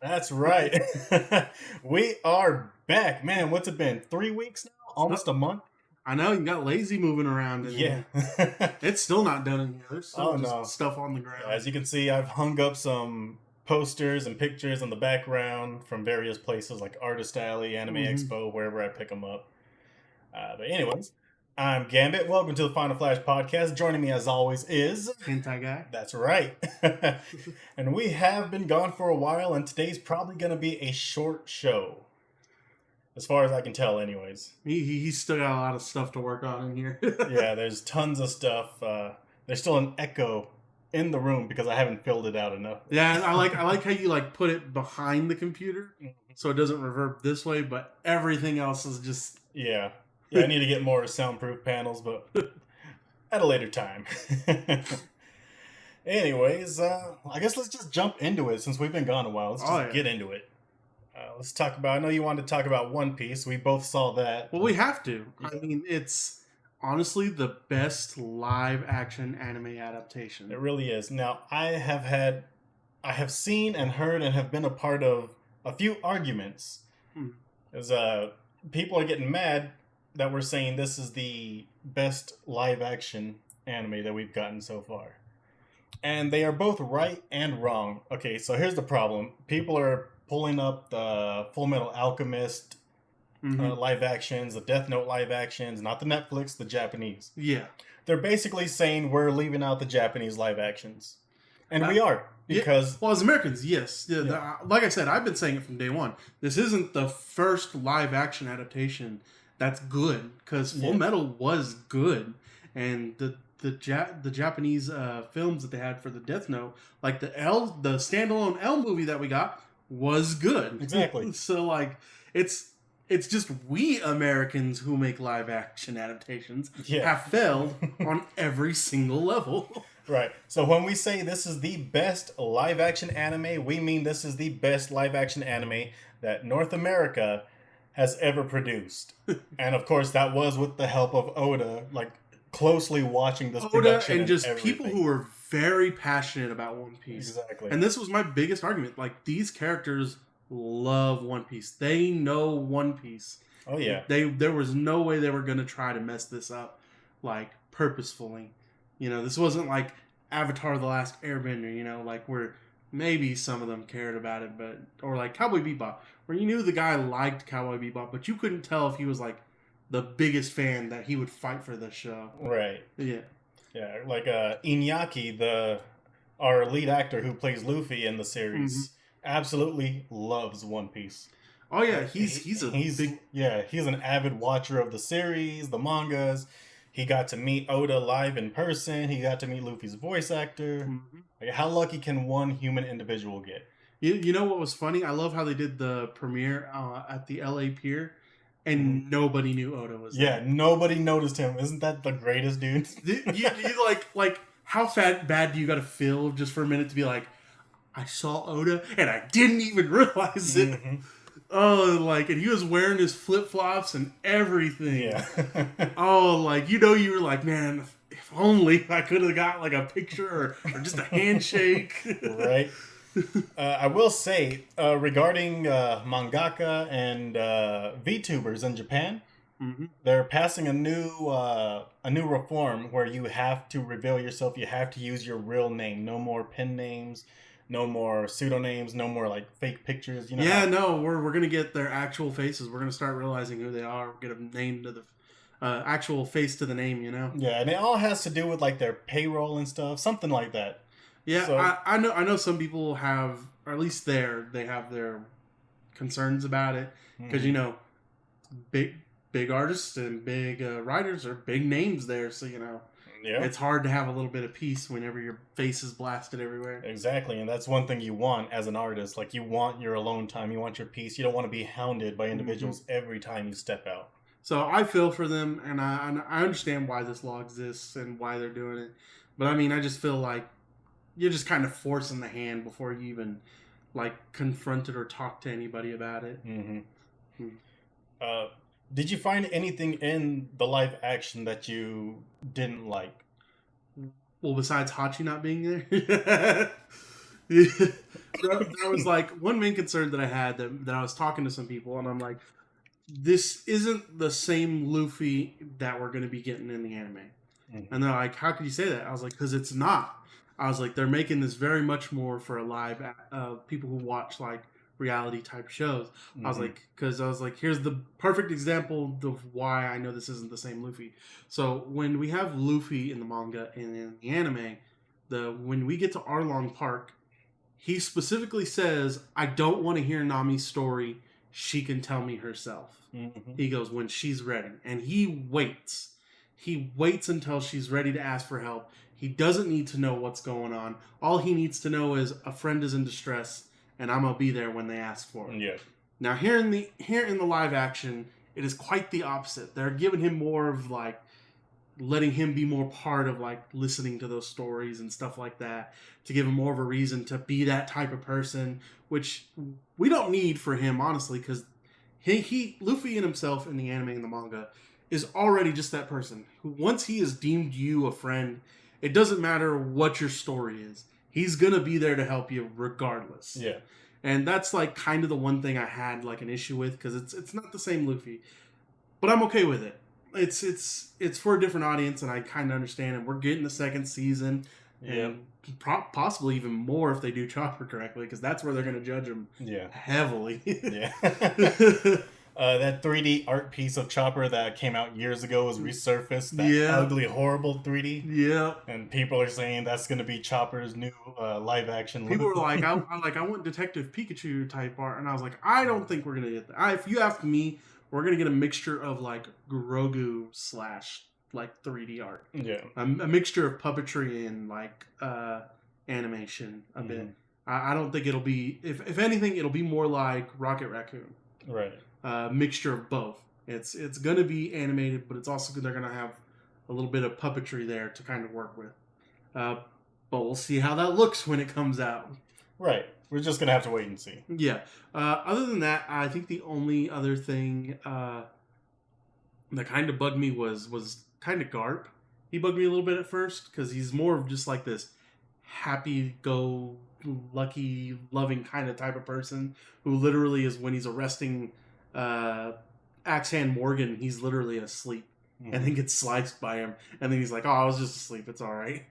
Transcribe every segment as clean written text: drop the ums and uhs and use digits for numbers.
That's right. We are back. Man, what's it been? 3 weeks now? No, Almost a month? I know you got lazy moving around in Yeah. here. It's still not done in here. There's still Oh just no. stuff on the ground. As you can see, I've hung up some posters and pictures in the background from various places like Artist Alley, Anime Mm-hmm. Expo, wherever I pick them up. But anyways, I'm Gambit. Welcome to the Final Flash podcast. Joining me as always is Hentai guy. that's right. And we have been gone for a while, and today's probably going to be a short show. As far as I can tell, anyways. He's still got a lot of stuff to work on in here. Yeah, there's tons of stuff. There's still an echo in the room because I haven't filled it out enough. Yeah, and I like how you like put it behind the computer so it doesn't reverb this way, but everything else is just Yeah. Yeah, I need to get more soundproof panels, but at a later time. Anyways, I guess let's just jump into it since we've been gone a while. Let's just get into it. Let's talk about. I know you wanted to talk about One Piece. We both saw that. Well, we have to. I mean, it's honestly the best live action anime adaptation. It really is. Now, I have seen and heard and have been a part of a few arguments. As people are getting mad that we're saying this is the best live action anime that we've gotten so far. And they are both right and wrong. Okay, so here's the problem. People are pulling up the Full Metal Alchemist live actions, the Death Note live actions, not the Netflix, the Japanese. Yeah. They're basically saying we're leaving out the Japanese live actions. And we are, because... Yeah. Well, as Americans, yes. Like I said, I've been saying it from day one. This isn't the first live action adaptation that's good, because Full Metal was good. And the Japanese films that they had for the Death Note, like the standalone L movie that we got, was good. Exactly. So, like, it's just we Americans who make live action adaptations have failed on every single level. Right. So when we say this is the best live action anime, we mean this is the best live action anime that North America has ever produced. And of course, that was with the help of Oda, like closely watching this production and just everything. people who are very passionate about One Piece. Exactly. And this was my biggest argument. Like, these characters love One Piece. They know One Piece. Oh yeah. There was no way they were going to try to mess this up, like, purposefully. You know, this wasn't like Avatar: The Last Airbender, you know, like where maybe some of them cared about it, but or like Cowboy Bebop, where you knew the guy liked Cowboy Bebop, but you couldn't tell if he was like the biggest fan that he would fight for the show. Right. Yeah. Yeah, like Iñaki, our lead actor who plays Luffy in the series, absolutely loves One Piece. Oh yeah, he's an avid watcher of the series, the mangas. He got to meet Oda live in person. He got to meet Luffy's voice actor. Like, how lucky can one human individual get? You know what was funny? I love how they did the premiere at the LA Pier, and nobody knew Oda was there. Yeah, nobody noticed him. Isn't that the greatest, dude? you like how bad do you got to feel just for a minute to be like, I saw Oda and I didn't even realize it. Oh, like, and he was wearing his flip flops and everything. Yeah. Oh, like, you were like, man, if only I could have got like a picture or just a handshake. Right. I will say, regarding mangaka and VTubers in Japan, they're passing a new reform where you have to reveal yourself. You have to use your real name. No more pen names. No more pseudonames. No more like fake pictures. You know. Yeah, no, we're gonna get their actual faces. We're gonna start realizing who they are. Get a name to the actual face to the name. You know. Yeah, and it all has to do with like their payroll and stuff. Something like that. Yeah, so, I know some people have, or at least they have their concerns about it, because you know, big artists and big writers are big names there, so you know, it's hard to have a little bit of peace whenever your face is blasted everywhere. Exactly, and that's one thing you want as an artist. Like, you want your alone time, you want your peace. You don't want to be hounded by individuals every time you step out. So I feel for them, and I understand why this law exists and why they're doing it, but I mean, I just feel like you're just kind of forcing the hand before you even like confront it or talk to anybody about it. Did you find anything in the live action that you didn't like? Well, besides Hachi not being there, That was like one main concern that I had that I was talking to some people, and I'm like, this isn't the same Luffy that we're going to be getting in the anime. Mm-hmm. And they're like, how could you say that? I was like, because it's not. I was like, they're making this very much more for a live people who watch like reality type shows. Mm-hmm. I was like, here's the perfect example of why I know this isn't the same Luffy. So when we have Luffy in the manga and in the anime, when we get to Arlong Park, he specifically says, I don't want to hear Nami's story. She can tell me herself. Mm-hmm. He goes, when she's ready. And he waits. He waits until she's ready to ask for help. He doesn't need to know what's going on. All he needs to know is a friend is in distress, and I'm gonna be there when they ask for it. Yeah. Now here in the live action, it is quite the opposite. They're giving him more of like letting him be more part of like listening to those stories and stuff like that, to give him more of a reason to be that type of person, which we don't need for him, honestly, because Luffy in himself in the anime and the manga is already just that person who, once he has deemed you a friend, it doesn't matter what your story is, he's gonna be there to help you regardless. Yeah. And that's like kind of the one thing I had like an issue with, because it's not the same Luffy, but I'm okay with it. It's for a different audience, and I kind of understand. And we're getting the second season, and possibly even more if they do Chopper correctly, because that's where they're going to judge him heavily. Yeah. That 3D art piece of Chopper that came out years ago was resurfaced. That ugly, horrible 3D. Yeah. And people are saying that's going to be Chopper's new live action. People were like, I want Detective Pikachu type art, and I was like, I don't think we're going to get that. If you ask me, we're going to get a mixture of like Grogu / like 3D art. Yeah. A mixture of puppetry and like animation a bit. I don't think it'll be, if anything, it'll be more like Rocket Raccoon. Right. Mixture of both. It's going to be animated, but it's also, they're going to have a little bit of puppetry there to kind of work with. But we'll see how that looks when it comes out. Right. We're just going to have to wait and see. Yeah. Other than that, I think the only other thing that kind of bugged me was kind of Garp. He bugged me a little bit at first, because he's more of just like this happy-go-lucky, loving kind of type of person who literally is, when he's arresting Axe-Hand Morgan, he's literally asleep. And then gets sliced by him, and then he's like, "Oh, I was just asleep. It's all right."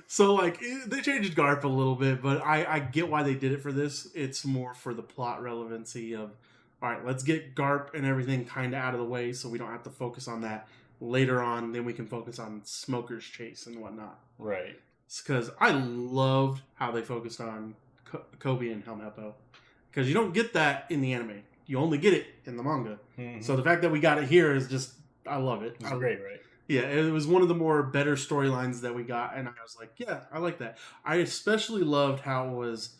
So, like, they changed Garp a little bit, but I get why they did it for this. It's more for the plot relevancy of, all right, let's get Garp and everything kind of out of the way, so we don't have to focus on that later on. Then we can focus on Smoker's chase and whatnot. Right. Because I loved how they focused on Kobe and Helmeppo, because you don't get that in the anime. You only get it in the manga. Mm-hmm. So the fact that we got it here is just, I love it. It's great, right? Yeah, it was one of the more better storylines that we got, and I was like, yeah, I like that. I especially loved how it was,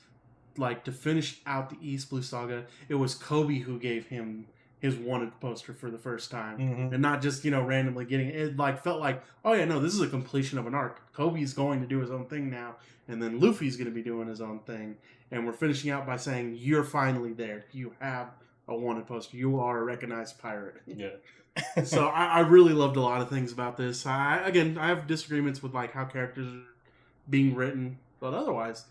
like, to finish out the East Blue Saga, it was Kobe who gave him his wanted poster for the first time, and not just, randomly getting it. It, like, felt like, oh yeah, no, this is a completion of an arc. Kobe's going to do his own thing now, and then Luffy's going to be doing his own thing, and we're finishing out by saying, you're finally there. You have a wanted poster. You are a recognized pirate. Yeah. So I really loved a lot of things about this. I have disagreements with like how characters are being written, but otherwise,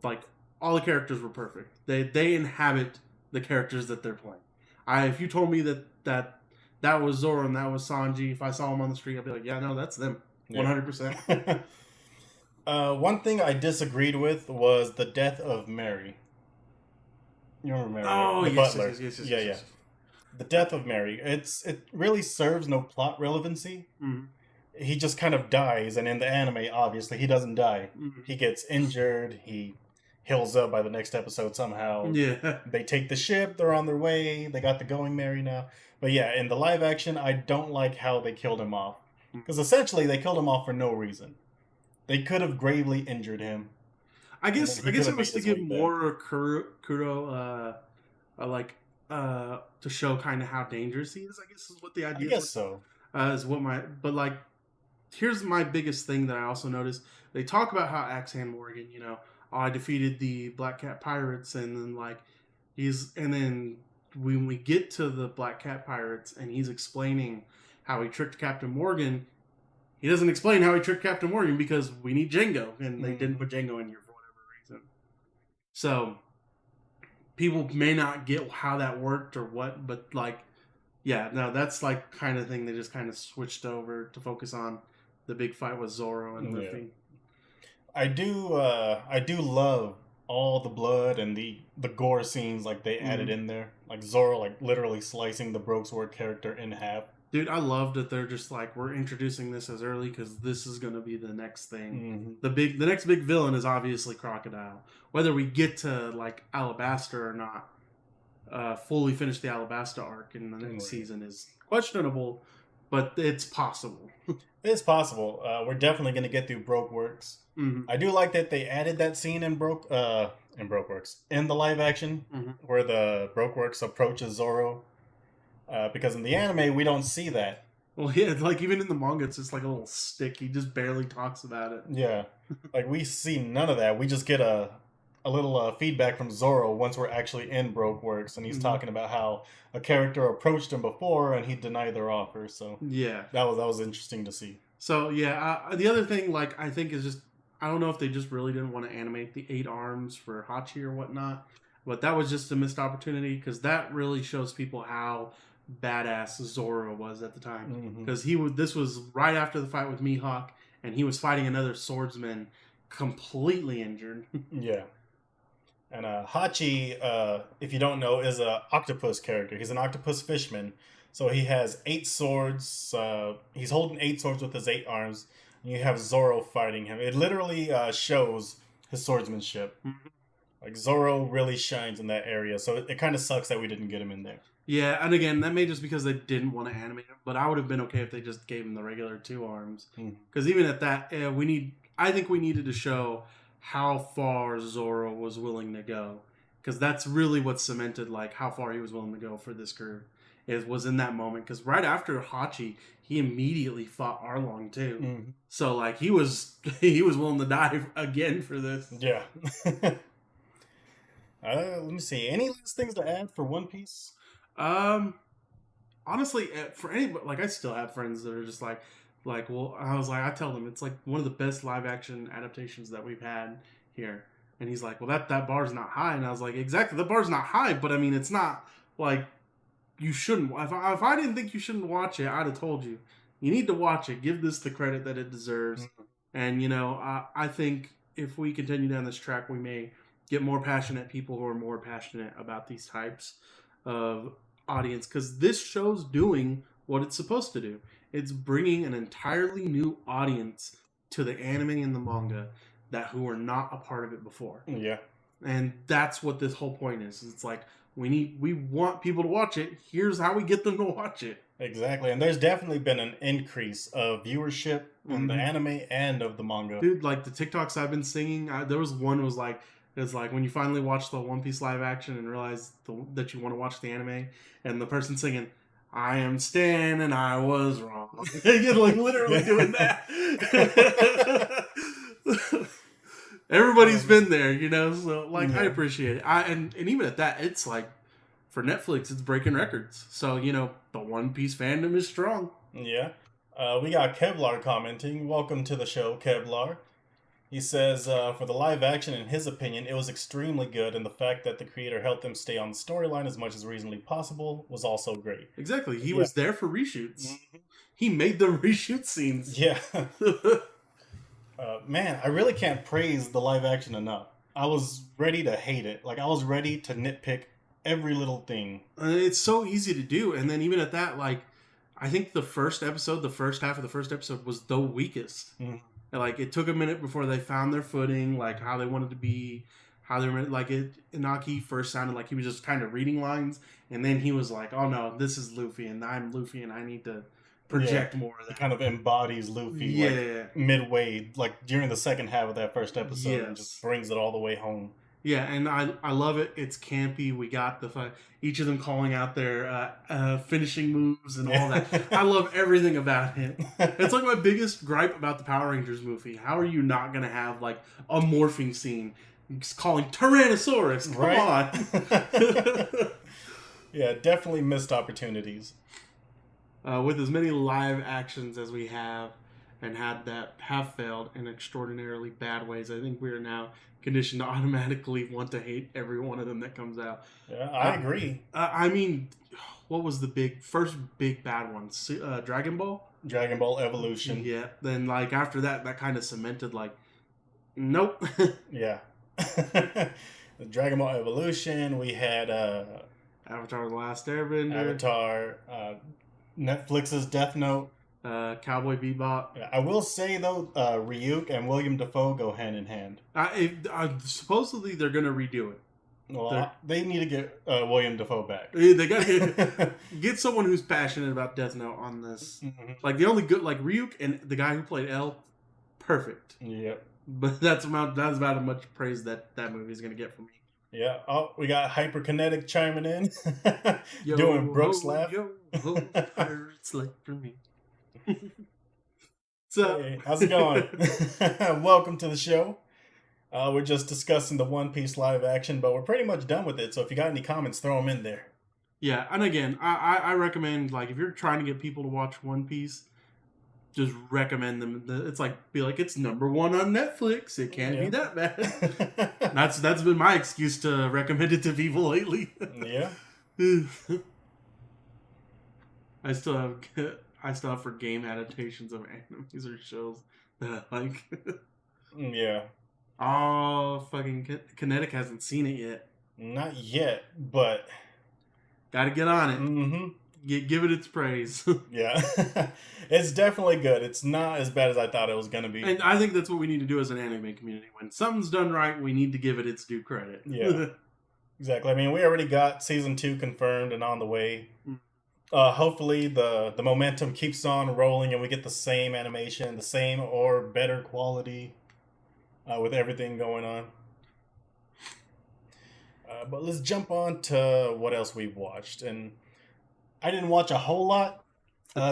like, all the characters were perfect. They inhabit the characters that they're playing. If you told me that was Zoro and that was Sanji, if I saw them on the street, I'd be like, yeah, no, that's them, 100%. One thing I disagreed with was the death of Mary. You remember Mary? Oh, the yes, butler. Yes. The death of Mary. It really serves no plot relevancy. Mm-hmm. He just kind of dies, and in the anime, obviously, he doesn't die. Mm-hmm. He gets injured. He heals up by the next episode somehow. Yeah. They take the ship. They're on their way. They got the Going Mary now. But yeah, in the live action, I don't like how they killed him off. Because essentially, they killed him off for no reason. They could have gravely injured him. I guess it was to give more Kuro, to show kind of how dangerous he is. I guess is what the idea. I guess so. Is what here's my biggest thing that I also noticed. They talk about how Axe-Hand Morgan, I defeated the Black Cat Pirates, and then when we get to the Black Cat Pirates, and he's explaining how he tricked Captain Morgan. He doesn't explain how he tricked Captain Morgan because we need Django, and they didn't put Django in here for whatever reason. So people may not get how that worked or what, but like, yeah, no, that's like kind of thing they just kind of switched over to focus on the big fight with Zoro and Luffy. I do love all the blood and the gore scenes like they added in there. Like Zoro like literally slicing the Broke Sword character in half. Dude, I love that they're just like, we're introducing this as early because this is going to be the next thing. The next big villain is obviously Crocodile. Whether we get to like Alabasta or not, fully finish the Alabasta arc in the next season is questionable, but it's possible. It's possible. We're definitely going to get through Broke Works. I do like that they added that scene in Broke Works in the live action where the Broke Works approaches Zoro. Because in the anime, we don't see that. Well, yeah, like even in the manga, it's just like a little stick. He just barely talks about it. Yeah. Like we see none of that. We just get a little feedback from Zoro once we're actually in Broke Works. And he's talking about how a character approached him before and he denied their offer. So yeah, that was interesting to see. So yeah, the other thing like I think is just, I don't know if they just really didn't want to animate the 8 arms for Hachi or whatnot. But that was just a missed opportunity because that really shows people how badass Zoro was at the time, because this was right after the fight with Mihawk, and he was fighting another swordsman completely injured. Yeah. And Hachi, if you don't know, is a octopus character. He's an octopus fishman, so he has 8 swords. He's holding 8 swords with his 8 arms, and you have Zoro fighting him. It literally shows his swordsmanship. Like Zoro really shines in that area, so it kind of sucks that we didn't get him in there. Yeah, and again, that may just because they didn't want to animate him, but I would have been okay if they just gave him the regular 2 arms. Because even at that, I think we needed to show how far Zoro was willing to go, because that's really what cemented like how far he was willing to go for this crew. Was in that moment, because right after Hachi, he immediately fought Arlong too. So like he was willing to die again for this. Yeah. Let me see. Any last things to add for One Piece? Honestly, for anybody, like I still have friends that are just like, well, I tell them it's like one of the best live action adaptations that we've had here, and he's like, well, that bar's not high, and I was like, exactly, the bar's not high, but I mean, it's not like you shouldn't. If I didn't think you shouldn't watch it, I'd have told you. You need to watch it. Give this the credit that it deserves, and I think if we continue down this track, we may get more passionate people who are more passionate about these types of audience, because this show's doing what it's supposed to do. It's bringing an entirely new audience to the anime and the manga who were not a part of it before. Yeah. And that's what this whole point is. It's like we want people to watch it. Here's how we get them to watch it. Exactly. And there's definitely been an increase of viewership on the anime and of the manga. Dude, like the TikToks I've been singing, there was one was like, it's like when you finally watch the One Piece live action and realize that you want to watch the anime, and the person singing, "I am Stan and I was wrong." You're like literally doing that. Everybody's been there, so like I appreciate it. And even at that, it's like for Netflix, it's breaking records. So, the One Piece fandom is strong. Yeah. We got Kevlar commenting. Welcome to the show, Kevlar. He says, for the live action, in his opinion, it was extremely good, and the fact that the creator helped them stay on the storyline as much as reasonably possible was also great. Exactly. He was there for reshoots. He made the reshoot scenes. Yeah. Man, I really can't praise the live action enough. I was ready to hate it. Like, I was ready to nitpick every little thing. It's so easy to do, and then even at that, like, I think the first half of the first episode was the weakest. Like, it took a minute before they found their footing, like, how they wanted to be, how they were, like, Inaki first sounded like he was just kind of reading lines, and then he was like, oh, no, this is Luffy, and I'm Luffy, and I need to project more of that. He kind of embodies Luffy, like, midway, like, during the second half of that first episode, and just brings it all the way home. Yeah, and I love it. It's campy. We got each of them calling out their finishing moves and all that. I love everything about it. It's like my biggest gripe about the Power Rangers movie. How are you not going to have like a morphing scene calling Tyrannosaurus? Come on. Yeah, definitely missed opportunities. With as many live actions as we have, and have failed in extraordinarily bad ways. I think we are now conditioned to automatically want to hate every one of them that comes out. Yeah, I agree. I mean, what was the first big bad one? Dragon Ball? Dragon Ball Evolution. Yeah. Then, like, after that kind of cemented, like, nope. Yeah. The Dragon Ball Evolution. We had Avatar: The Last Airbender. Avatar. Netflix's Death Note. Cowboy Bebop. Yeah, I will say, though, Ryuk and William Dafoe go hand in hand. Supposedly, they're going to redo it. Well, they need to get William Dafoe back. They got to get someone who's passionate about Death Note on this. Mm-hmm. Like, the only good, like, Ryuk and the guy who played L, perfect. Yep. But that's about as much praise that movie is going to get from me. Yeah. Oh, we got Hyperkinetic chiming in, doing Brooks laugh. Pirates like for me. So, hey, how's it going? Welcome to the show. We're just discussing the One Piece live action, but we're pretty much done with it. So if you got any comments, throw them in there. Yeah, and again, I recommend, like, if you're trying to get people to watch One Piece, just recommend them. It's like, be like, it's #1 on Netflix. It can't be that bad. That's been my excuse to recommend it to people lately. Yeah. I still have for game adaptations of animes or shows that I like. Yeah. Oh, fucking Kinetic hasn't seen it yet. Not yet, but gotta get on it. Mm-hmm. Give it its praise. Yeah. It's definitely good. It's not as bad as I thought it was going to be. And I think that's what we need to do as an anime community. When something's done right, we need to give it its due credit. Yeah. Exactly. I mean, we already got season 2 confirmed and on the way. Hopefully the momentum keeps on rolling and we get the same animation, the same or better quality with everything going on. But let's jump on to what else we've watched. And I didn't watch a whole lot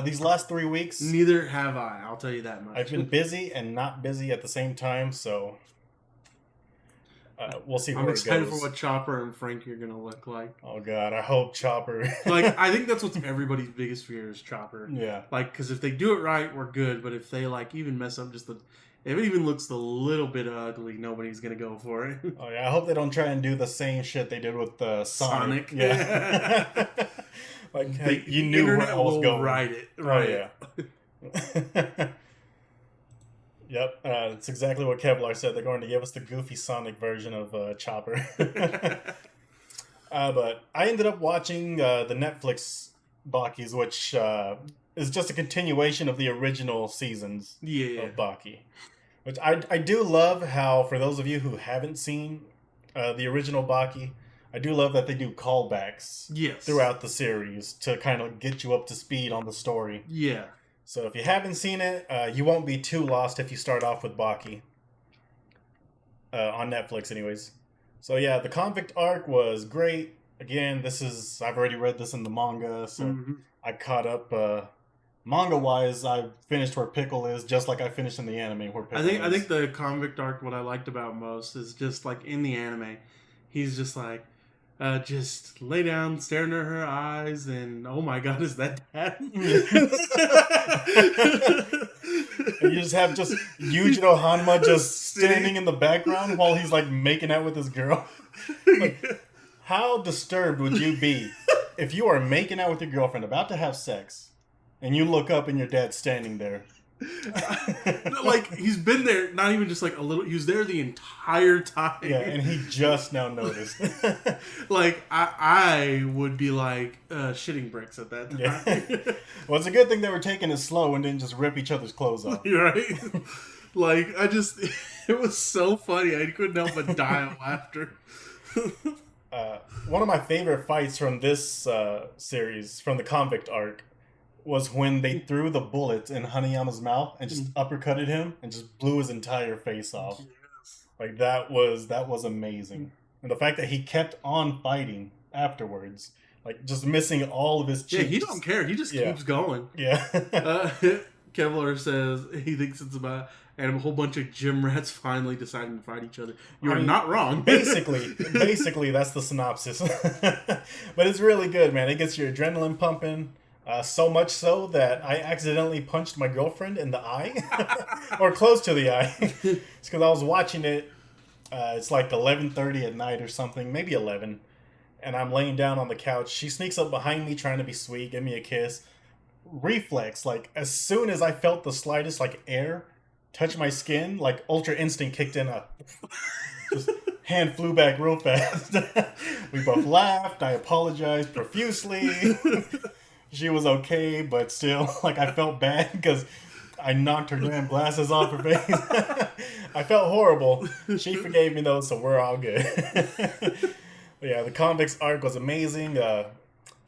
these last 3 weeks. Neither have I. I'll tell you that much. I've been busy and not busy at the same time, so we'll see where it goes. I'm excited for what Chopper and Frankie are going to look like. Oh, God. I hope Chopper... Like, I think that's what's everybody's biggest fear is Chopper. Yeah. Like, because if they do it right, we're good. But if they, like, even mess up just if it even looks a little bit ugly, nobody's going to go for it. Oh, yeah. I hope they don't try and do the same shit they did with Sonic. Yeah. Like, you knew where I was going. Ride it. Right. Oh, yeah. Yep. It's exactly what Kevlar said. They're going to give us the goofy Sonic version of Chopper. But I ended up watching the Netflix Bakis, which is just a continuation of the original seasons of Baki. Which I do love how, for those of you who haven't seen the original Baki, I do love that they do callbacks throughout the series to kind of get you up to speed on the story. Yeah. So if you haven't seen it, you won't be too lost if you start off with Baki. On Netflix anyways. So yeah, the convict arc was great. Again, I've already read this in the manga, so I caught up manga-wise. I finished where Pickle is, just like I finished in the anime where Pickle is. I think the convict arc, what I liked about most is just like in the anime, he's just like, just lay down, stare into her eyes, and oh my God, is that dad? And you just have Yujiro Hanma just standing in the background while he's like making out with his girl. Like, how disturbed would you be if you are making out with your girlfriend, about to have sex, and you look up and your dad's standing there? Like, he's been there, not even just like a little, he was there the entire time. Yeah, and he just now noticed. Like, I would be like shitting bricks at that time. Yeah. Well, it's a good thing they were taking it slow and didn't just rip each other's clothes off. Right? Like, it was so funny. I couldn't help but die of laughter. One of my favorite fights from this series, from the convict arc, was when they threw the bullets in Hanayama's mouth and just uppercutted him and just blew his entire face off. Yes. Like, that was amazing. And the fact that he kept on fighting afterwards, like, just missing all of his cheeks. Yeah, he don't care. He just keeps going. Yeah. Kevlar says he thinks it's about and a whole bunch of gym rats finally deciding to fight each other. You're not wrong. Basically, that's the synopsis. But it's really good, man. It gets your adrenaline pumping. So much so that I accidentally punched my girlfriend in the eye, or close to the eye. It's because I was watching it. It's like 11:30 at night or something, maybe 11. And I'm laying down on the couch. She sneaks up behind me, trying to be sweet, give me a kiss. Reflex, like as soon as I felt the slightest like air touch my skin, like Ultra Instinct kicked in. Just hand flew back real fast. We both laughed. I apologized profusely. She was okay, but still, like I felt bad because I knocked her damn glasses off her face. I felt horrible. She forgave me though, so we're all good. But yeah, the convicts arc was amazing.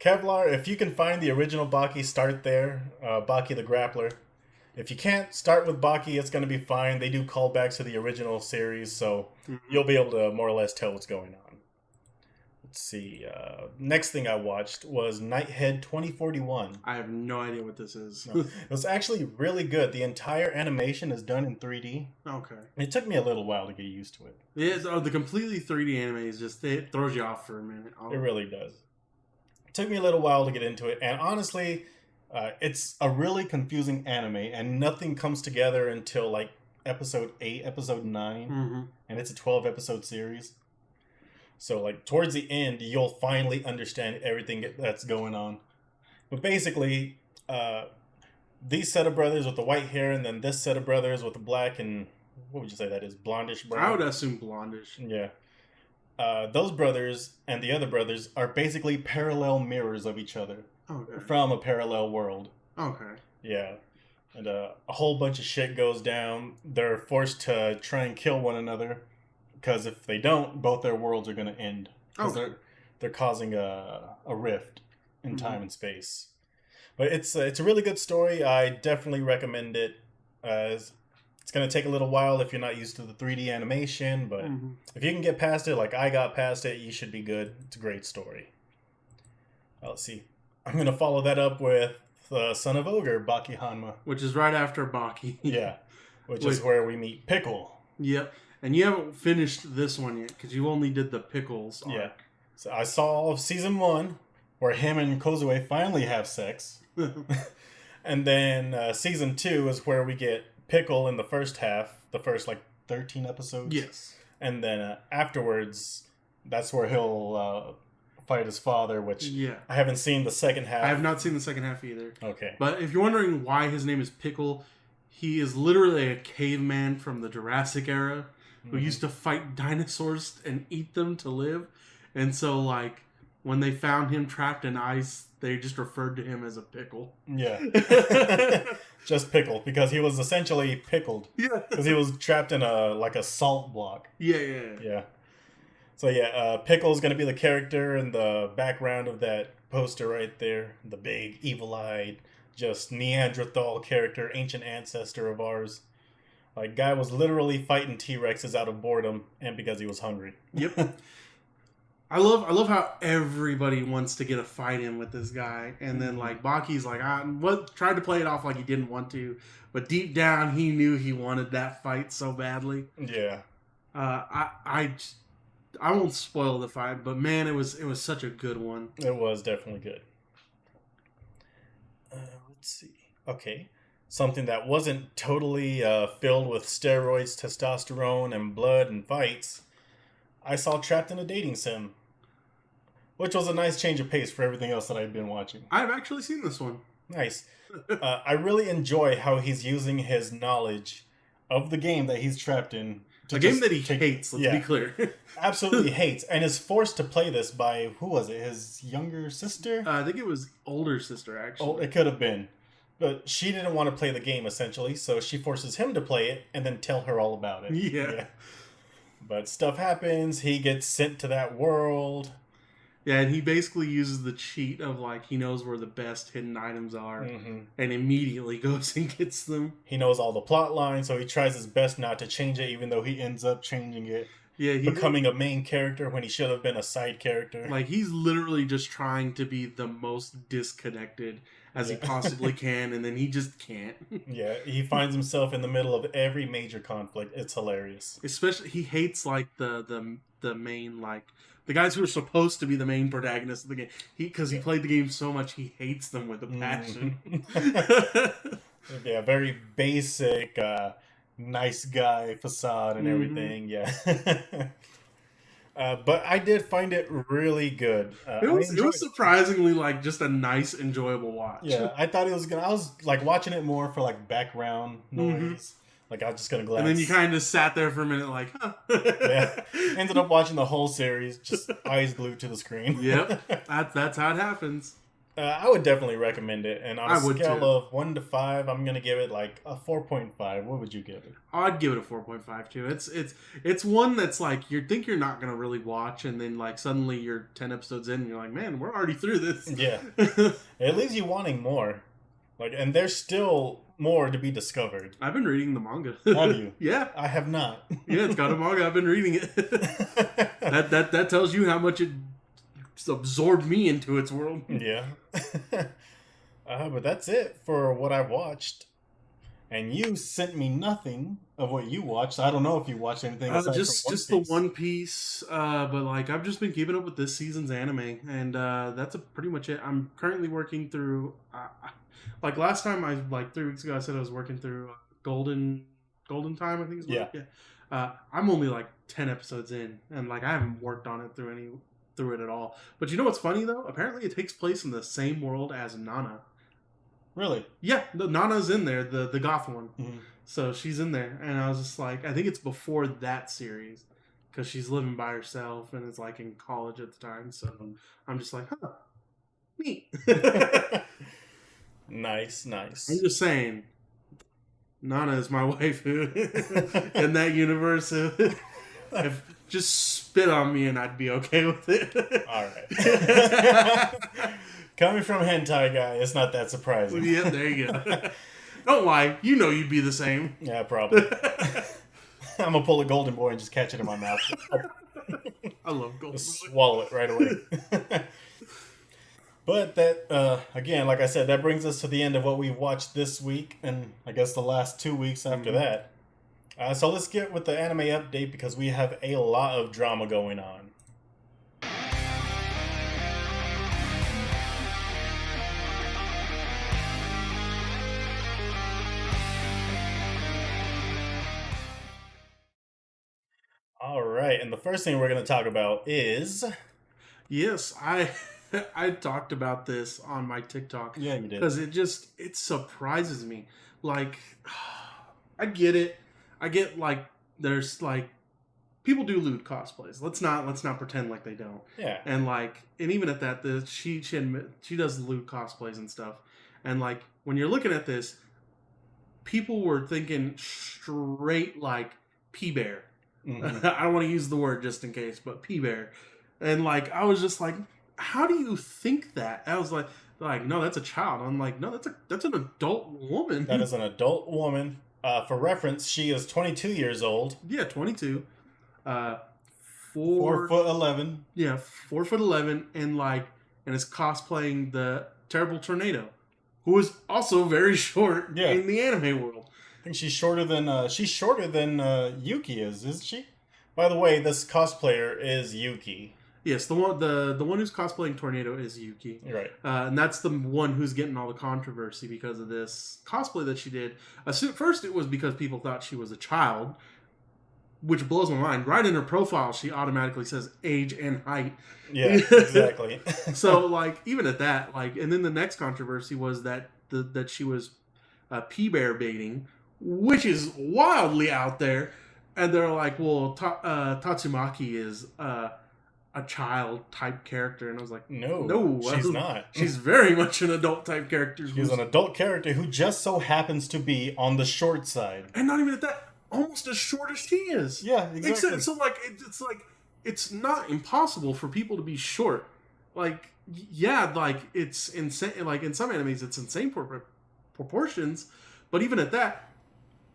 Kevlar, if you can find the original Baki, start there. Baki the Grappler. If you can't, start with Baki. It's going to be fine. They do callbacks to the original series, so you'll be able to more or less tell what's going on. Let's see. Next thing I watched was Nighthead 2041. I have no idea what this is. No, it was actually really good. The entire animation is done in 3D. Okay. It took me a little while to get used to it. The completely 3D anime is just, it throws you off for a minute. It really does. It took me a little while to get into it, and honestly, it's a really confusing anime, and nothing comes together until like episode 8, episode 9, and it's a 12-episode series. So like towards the end, you'll finally understand everything that's going on. But basically, these set of brothers with the white hair, and then this set of brothers with the black and what would you say that is, blondish brown? I would assume blondish. Yeah. Those brothers and the other brothers are basically parallel mirrors of each other. Okay. From a parallel world. Okay. Yeah. And a whole bunch of shit goes down. They're forced to try and kill one another. Because if they don't, both their worlds are going to end. Because they're causing a rift in time and space. But it's a really good story. I definitely recommend it. It's going to take a little while if you're not used to the 3D animation. But if you can get past it, like I got past it, you should be good. It's a great story. Let's see. I'm going to follow that up with Son of Ogre, Baki Hanma. Which is right after Baki. Yeah. Which is where we meet Pickle. Yep. And you haven't finished this one yet, because you only did the Pickles arc. Yeah. So I saw season 1, where him and Kozue finally have sex. And then season 2 is where we get Pickle in the first half, the first like 13 episodes. Yes. And then afterwards, that's where he'll fight his father, which I haven't seen the second half. I have not seen the second half either. Okay. But if you're wondering why his name is Pickle, he is literally a caveman from the Jurassic era who used to fight dinosaurs and eat them to live. And so, like, when they found him trapped in ice, they just referred to him as a pickle. Yeah. Just pickle, because he was essentially pickled. Yeah. Because he was trapped in a salt block. Yeah. So yeah, Pickle's going to be the character in the background of that poster right there. The big, evil-eyed, just Neanderthal character, ancient ancestor of ours. Like, guy was literally fighting T-Rexes out of boredom and because he was hungry. Yep. I love how everybody wants to get a fight in with this guy, and then like Baki's like, tried to play it off like he didn't want to, but deep down he knew he wanted that fight so badly. Yeah. I won't spoil the fight, but man, it was such a good one. It was definitely good. Let's see. Okay. Something that wasn't totally filled with steroids, testosterone, and blood and fights. I saw Trapped in a Dating Sim, which was a nice change of pace for everything else that I'd been watching. I've actually seen this one. Nice. I really enjoy how he's using his knowledge of the game that he's trapped in. A game that he hates, let's be clear. Absolutely hates, and is forced to play this by, who was it, his younger sister? I think it was older sister, actually. Oh, it could have been. But she didn't want to play the game, essentially, so she forces him to play it and then tell her all about it. Yeah. But stuff happens, he gets sent to that world. Yeah, and he basically uses the cheat of, like, he knows where the best hidden items are, and immediately goes and gets them. He knows all the plot lines, so he tries his best not to change it, even though he ends up changing it. Yeah, becoming a main character when he should have been a side character. Like, he's literally just trying to be the most disconnected as he possibly can, and then he just can't. Yeah, he finds himself in the middle of every major conflict. It's hilarious. Especially, he hates, like, the main, like, the guys who are supposed to be the main protagonists of the game. Because he played the game so much, he hates them with a passion. Yeah, very basic, nice guy facade and everything. Yeah. But I did find it really good. It was surprisingly like just a nice, enjoyable watch. Yeah, I thought it was gonna. I was like watching it more for like background noise. Like I was just gonna glance. And then you kind of sat there for a minute, like, huh. Yeah. Ended up watching the whole series, just eyes glued to the screen. Yep, that's how it happens. I would definitely recommend it, and on a scale too. of 1 to 5, I'm gonna give it like a 4.5. What would you give it? I'd give it a 4.5 too. It's one that's like you think you're not gonna really watch, and then like suddenly you're 10 episodes in, and you're like, man, we're already through this. Yeah, it leaves you wanting more. Like, and there's still more to be discovered. I've been reading the manga. Have you? Yeah, I have not. Yeah, it's got a manga. I've been reading it. that tells you how much it absorbed me into its world. Yeah. But that's it for what I watched. And you sent me nothing of what you watched. I don't know if you watched anything aside just from One Piece. The One Piece. But like I've just been keeping up with this season's anime, and that's pretty much it. I'm currently working through. Like last time, like 3 weeks ago, I said I was working through Golden Time. I think it's yeah. I'm only like 10 episodes in, and like I haven't worked on it through it at all. But you know what's funny though? Apparently, it takes place in the same world as Nana. Really? Yeah, Nana's in there, the goth one. Mm-hmm. So she's in there, and I was just like, I think it's before that series because she's living by herself and is like in college at the time. So I'm just like, huh, neat. Nice. I'm just saying, Nana is my waifu in that universe. If just spit on me and I'd be okay with it. All right. Coming from hentai guy, it's not that surprising. Yeah, there you go. Don't lie. You know you'd be the same. Yeah, probably. I'm gonna pull a golden boy and just catch it in my mouth. I love golden boy. Swallow it right away. But that, again, like I said, that brings us to the end of what we've watched this week, and I guess the last 2 weeks after that. So let's get with the anime update because we have a lot of drama going on. All right, and the first thing we're going to talk about is... Yes, I talked about this on my TikTok. Yeah, you did. Because it surprises me. Like, I get it. I get, like, there's, like, people do lewd cosplays. Let's not pretend like they don't. Yeah. And, like, and even at that, she does lewd cosplays and stuff. And, like, when you're looking at this, people were thinking straight, like, P-Bear. Mm-hmm. I don't want to use the word just in case, but P-Bear. And, like, I was just like, how do you think that? I was like, no, that's a child. I'm like, no, that's an adult woman. That is an adult woman. For reference, she is 22 years old. Yeah, 22. 4'11". Yeah, 4'11", and is cosplaying the terrible tornado, who is also very short in the anime world. I think she's shorter than Yuki is, isn't she? By the way, this cosplayer is Yuki. Yes, the one who's cosplaying Tornado is Yuki. Right. And that's the one who's getting all the controversy because of this cosplay that she did. First, it was because people thought she was a child, which blows my mind. Right in her profile, she automatically says age and height. Yeah, exactly. So, like, even at that, like, and then the next controversy was that that she was P-Bear baiting, which is wildly out there. And they're like, well, Tatsumaki is... a child type character, and I was like, no, she's not. She's very much an adult type character. She's an adult character who just so happens to be on the short side, and not even at that, almost as short as she is. Yeah, exactly. So it's not impossible for people to be short. Like, yeah, like it's insane. Like in some animes, it's insane proportions, but even at that,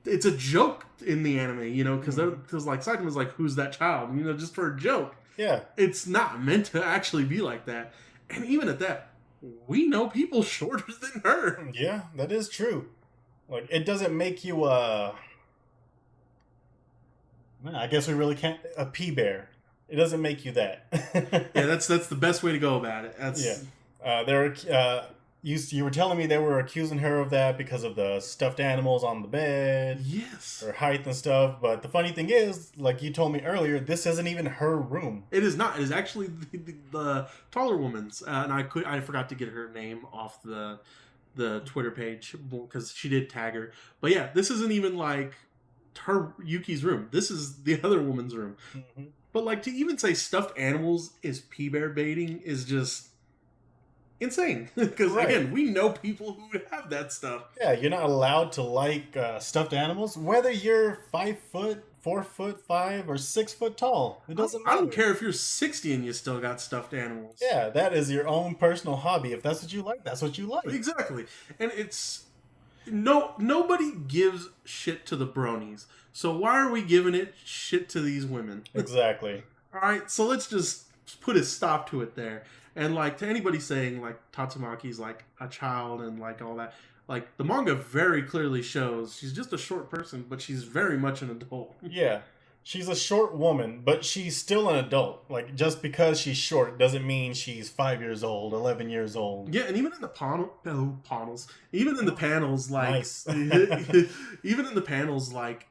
it's a joke in the anime, you know, because like Saitama's like, who's that child? You know, just for a joke. Yeah. It's not meant to actually be like that. And even at that, we know people shorter than her. Yeah, that is true. Like, it doesn't make you, I guess we really can't, a P-Bear. It doesn't make you that. Yeah, that's the best way to go about it. That's you were telling me they were accusing her of that because of the stuffed animals on the bed, yes, her height and stuff. But the funny thing is, like you told me earlier, this isn't even her room. It is not. It is actually the taller woman's, and I forgot to get her name off the Twitter page because she did tag her. But yeah, this isn't even like her Yuki's room. This is the other woman's room. Mm-hmm. But like to even say stuffed animals is P-Bear baiting is just insane. Because again, we know people who have that stuff. Yeah, you're not allowed to like stuffed animals, whether you're 5 foot, 4'5", or 6 foot tall. It doesn't matter. I don't care if you're 60 and you still got stuffed animals. Yeah, that is your own personal hobby. If that's what you like, that's what you like. Exactly. And it's nobody gives shit to the bronies. So why are we giving it shit to these women? Exactly. All right, so let's just put a stop to it there. And like to anybody saying like Tatsumaki's like a child and like all that, like the manga very clearly shows she's just a short person, but she's very much an adult. Yeah. She's a short woman, but she's still an adult. Like, just because she's short doesn't mean she's 5 years old, 11 years old. Yeah, and even in the panels, even in the panels, like, nice. even in the panels, like,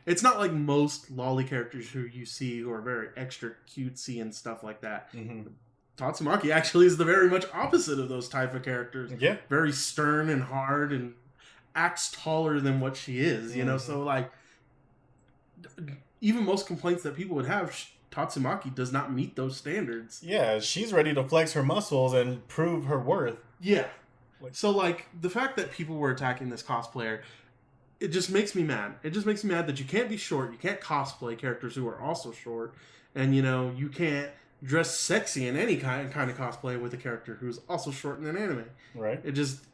it's not like most lolly characters who you see who are very extra cutesy and stuff like that. Mm-hmm. Tatsumaki actually is the very much opposite of those type of characters. Yeah. Very stern and hard and acts taller than what she is, you know? So, like, even most complaints that people would have, Tatsumaki does not meet those standards. Yeah, she's ready to flex her muscles and prove her worth. Yeah. So, like, the fact that people were attacking this cosplayer, it just makes me mad. It just makes me mad that you can't be short, you can't cosplay characters who are also short, and, you know, you can't dress sexy in any kind of cosplay with a character who's also short in an anime. Right. It just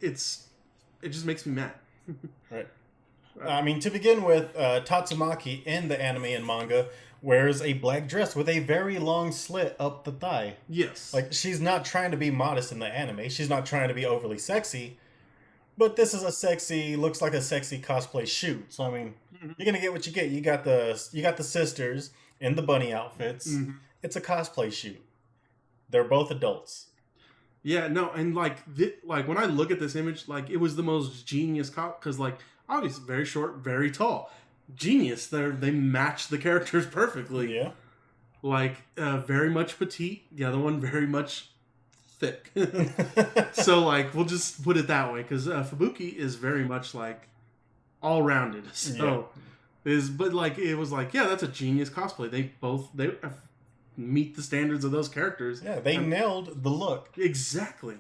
makes me mad. Right. I mean, to begin with, Tatsumaki in the anime and manga wears a black dress with a very long slit up the thigh. Yes. Like, she's not trying to be modest in the anime. She's not trying to be overly sexy. But this is looks like a sexy cosplay shoot. So, I mean, you're going to get what you get. You got the sisters in the bunny outfits. Mm-hmm. It's a cosplay shoot. They're both adults. Yeah, no, and like when I look at this image, like it was the most genius because like obviously very short, very tall, genius. They match the characters perfectly. Yeah, like very much petite. The other one very much thick. So like we'll just put it that way because Fubuki is very much like all rounded. So but like it was like that's a genius cosplay. They meet the standards of those characters. Yeah, they nailed the look. Exactly.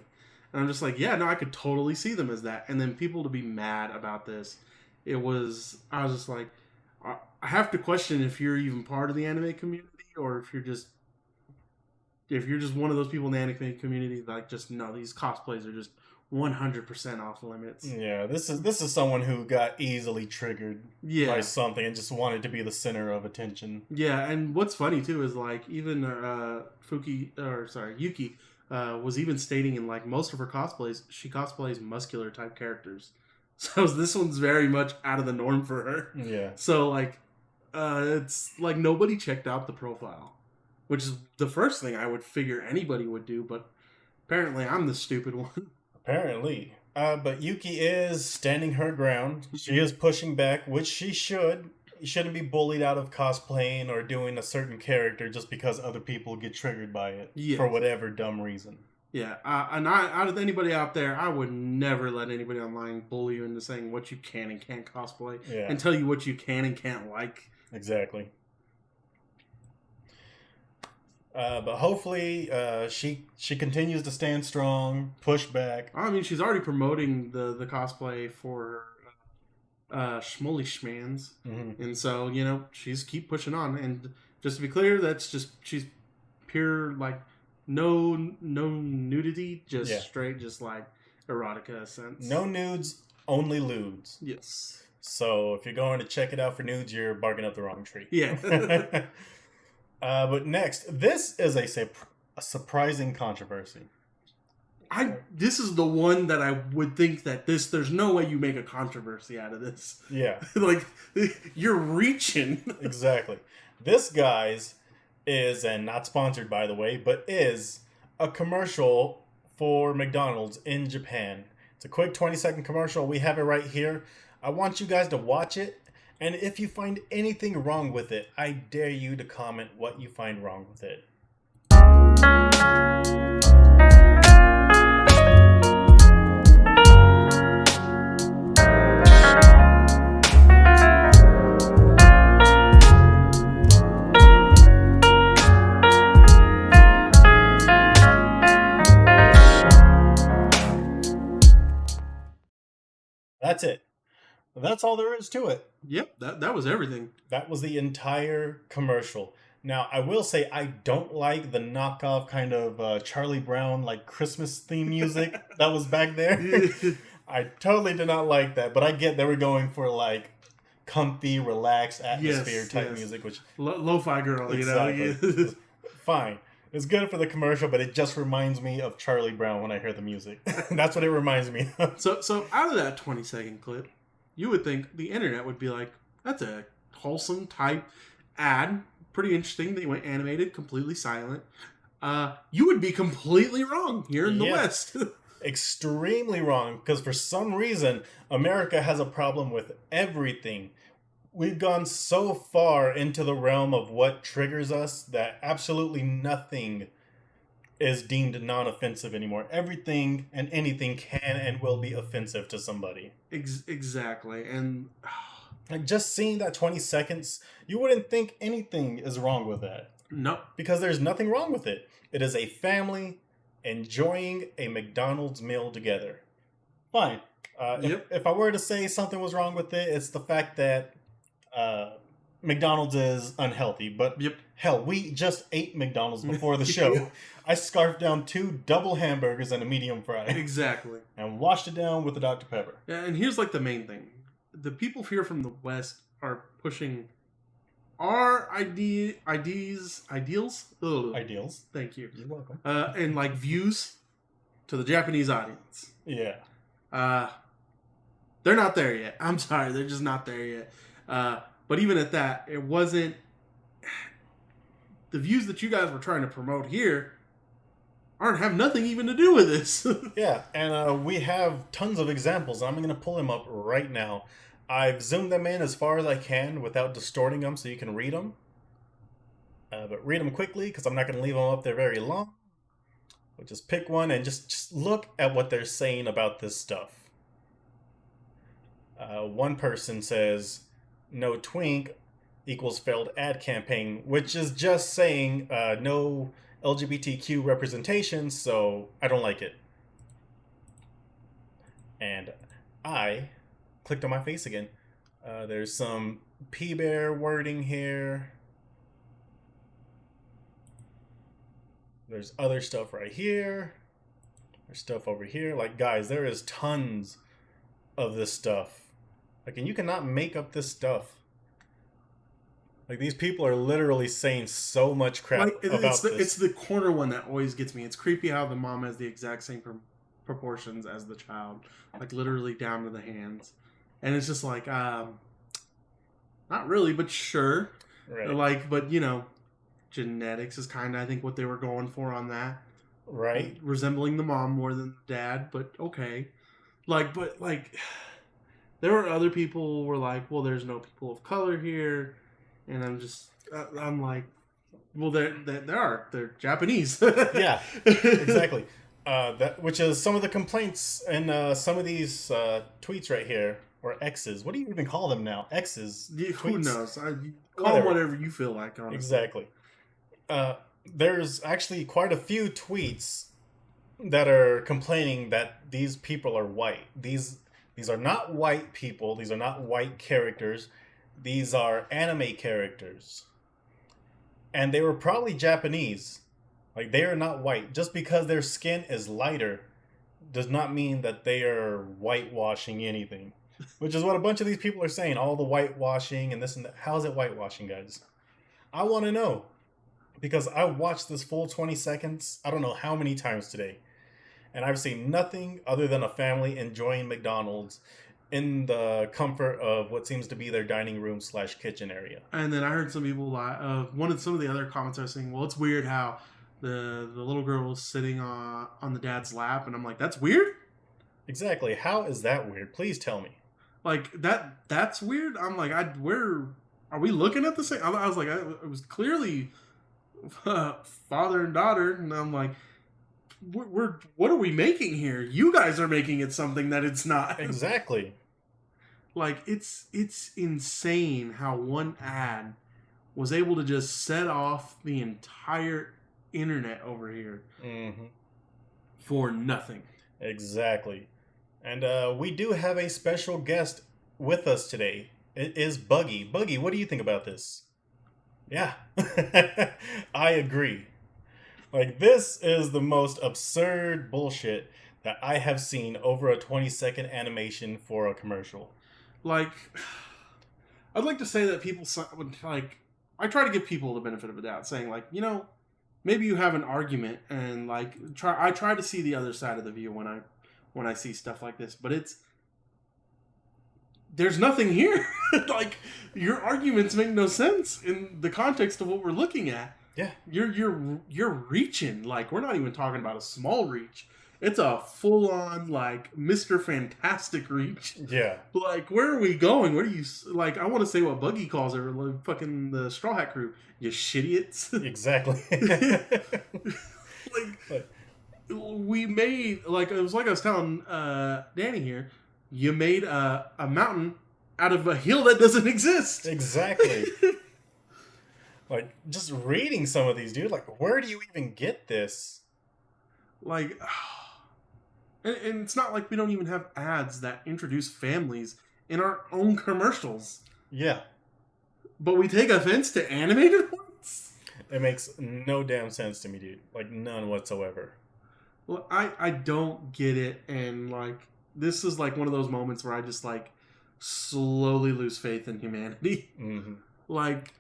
And I'm just like, I could totally see them as that. And then people to be mad about this, I was just like, I have to question if you're even part of the anime community or if you're just one of those people in the anime community, like just, no, these cosplays are just 100% off limits. Yeah, this is someone who got easily triggered by something and just wanted to be the center of attention. Yeah, and what's funny too is like even Yuki was even stating in like most of her cosplays, she cosplays muscular type characters. So this one's very much out of the norm for her. Yeah. So like it's like nobody checked out the profile, which is the first thing I would figure anybody would do, but apparently I'm the stupid one. Apparently. But Yuki is standing her ground. She is pushing back, which she should. You shouldn't be bullied out of cosplaying or doing a certain character just because other people get triggered by it for whatever dumb reason. Yeah, and out of anybody out there, I would never let anybody online bully you into saying what you can and can't cosplay and tell you what you can and can't like. Exactly. But hopefully she continues to stand strong, push back. I mean, she's already promoting the cosplay for Schmoly Schmans. Mm-hmm. And so, she's keep pushing on. And just to be clear, she's pure, like, no nudity, just straight, just like erotica sense. No nudes, only lewds. Yes. So if you're going to check it out for nudes, you're barking up the wrong tree. Yeah. But next, this is a surprising controversy. This is the one that I would think that there's no way you make a controversy out of this. Yeah. Like, you're reaching. Exactly. This guy's is, and not sponsored by the way, but is a commercial for McDonald's in Japan. It's a quick 20-second commercial. We have it right here. I want you guys to watch it, and if you find anything wrong with it, I dare you to comment what you find wrong with it. That's it. That's all there is to it. Yep, that was everything. That was the entire commercial. Now, I will say I don't like the knockoff kind of Charlie Brown, like Christmas theme music that was back there. I totally did not like that, but I get they were going for like comfy, relaxed atmosphere type music, which lo-fi girl, exactly. You know. Fine. It's good for the commercial, but it just reminds me of Charlie Brown when I hear the music. That's what it reminds me of. So out of that 20-second clip, you would think the internet would be like, that's a wholesome type ad. Pretty interesting. They went animated, completely silent. You would be completely wrong here in the West. Extremely wrong, because for some reason, America has a problem with everything. We've gone so far into the realm of what triggers us that absolutely nothing is deemed non-offensive anymore. Everything and anything can and will be offensive to somebody. Exactly. And like just seeing that 20 seconds, you wouldn't think anything is wrong with that. No. Because there's nothing wrong with it. It is a family enjoying a McDonald's meal together. Fine. If I were to say something was wrong with it, it's the fact that McDonald's is unhealthy. But hell, we just ate McDonald's before the show. I scarfed down 2 double hamburgers and a medium fry. Exactly. And washed it down with a Dr. Pepper. Yeah, and here's like the main thing. The people here from the West are pushing our ideals. Ugh. Ideals. Thank you. You're welcome. And like views to the Japanese audience. Yeah. They're not there yet. I'm sorry, they're just not there yet. But even at that, it wasn't the views that you guys were trying to promote here have nothing even to do with this. Yeah, and we have tons of examples. I'm going to pull them up right now. I've zoomed them in as far as I can without distorting them so you can read them. But read them quickly because I'm not going to leave them up there very long. We'll just pick one and just look at what they're saying about this stuff. One person says, no twink equals failed ad campaign, which is just saying no LGBTQ representation, so I don't like it. And I clicked on my face again. There's some P-Bear wording here. There's other stuff right here. There's stuff over here. Like, guys, there is tons of this stuff. Like, and you cannot make up this stuff. Like, these people are literally saying so much crap about this. It's the corner one that always gets me. It's creepy how the mom has the exact same proportions as the child. Like, literally down to the hands. And it's just like, not really, but sure. Right. Like, but, you know, genetics is kind of, I think, what they were going for on that. Right. Resembling the mom more than the dad, but okay. Like, but, like, there were other people who were like, well, there's no people of color here. And I'm like, well, they're Japanese. Yeah, exactly. Which is some of the complaints in some of these tweets right here, or X's. What do you even call them now? X's. Who knows? Call them whatever you feel like, honestly. Exactly. There's actually quite a few tweets that are complaining that these people are white. These are not white people. These are not white characters. These are anime characters. And they were probably Japanese. Like, they are not white. Just because their skin is lighter does not mean that they are whitewashing anything. Which is what a bunch of these people are saying. All the whitewashing and this and that. How is it whitewashing, guys? I want to know. Because I watched this full 20 seconds, I don't know how many times today. And I've seen nothing other than a family enjoying McDonald's in the comfort of what seems to be their dining room / kitchen area. And then I heard some people some of the other comments are saying, well, it's weird how the little girl was sitting on the dad's lap, and I'm like, that's weird? Exactly. How is that weird? Please tell me. Like, that's weird? I'm like, are we looking at the same? I was like, it was clearly father and daughter, and I'm like, what are we making here? You guys are making it something that it's not. Exactly. Like, it's insane how one ad was able to just set off the entire internet over here for nothing. Exactly. And we do have a special guest with us today. It is Buggy. Buggy, what do you think about this? Yeah, I agree. Like, this is the most absurd bullshit that I have seen over a 20-second animation for a commercial. Like, I'd like to say that people, like, I try to give people the benefit of the doubt, saying, like, you know, maybe you have an argument, and, like, I try to see the other side of the view when I see stuff like this, but there's nothing here. Like, your arguments make no sense in the context of what we're looking at. Yeah. You're reaching. Like, we're not even talking about a small reach. It's a full-on, like, Mr. Fantastic reach. Yeah. Like, where are we going? What are you... Like, I want to say what Buggy calls her, like, fucking the Straw Hat Crew. You shitiots. Exactly. Like, we made... Like, it was like I was telling Danny here. You made a mountain out of a hill that doesn't exist. Exactly. Like, just reading some of these, dude, like, where do you even get this? Like... And it's not like we don't even have ads that introduce families in our own commercials. Yeah. But we take offense to animated ones? It makes no damn sense to me, dude. Like, none whatsoever. Well, I don't get it. And, like, this is, like, one of those moments where I just, like, slowly lose faith in humanity. Mm-hmm. Like,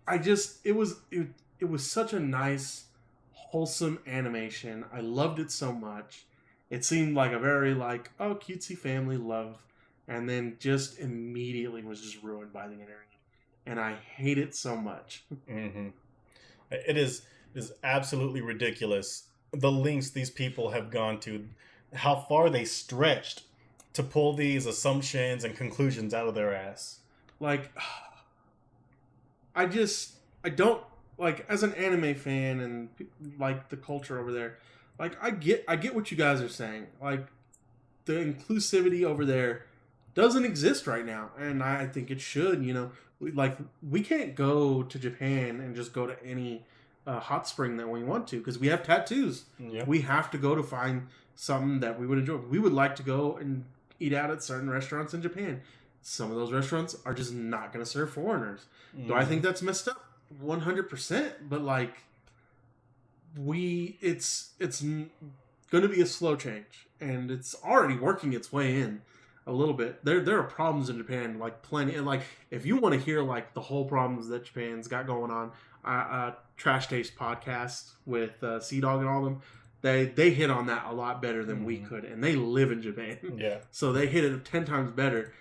it was such a nice, wholesome animation. I loved it so much. It seemed like a very, like, cutesy family love, and then just immediately was just ruined by the internet. And I hate it so much. Mm-hmm. It is absolutely ridiculous, the lengths these people have gone to, how far they stretched to pull these assumptions and conclusions out of their ass. Like, I don't, like, as an anime fan and, like, the culture over there, like, I get what you guys are saying. Like, the inclusivity over there doesn't exist right now, and I think it should. You know, we can't go to Japan and just go to any hot spring that we want to because we have tattoos. Yeah. We have to go to find something that we would enjoy. We would like to go and eat out at certain restaurants in Japan. Some of those restaurants are just not going to serve foreigners. Do I think that's messed up? 100%. But, like, it's going to be a slow change, and it's already working its way in a little bit. There are problems in Japan, like, plenty. And, like, if you want to hear, like, the whole problems that Japan's got going on, Trash Taste podcast with Sea Dog and all of them, they hit on that a lot better than we could, and they live in Japan. Yeah. So they hit it 10 times better.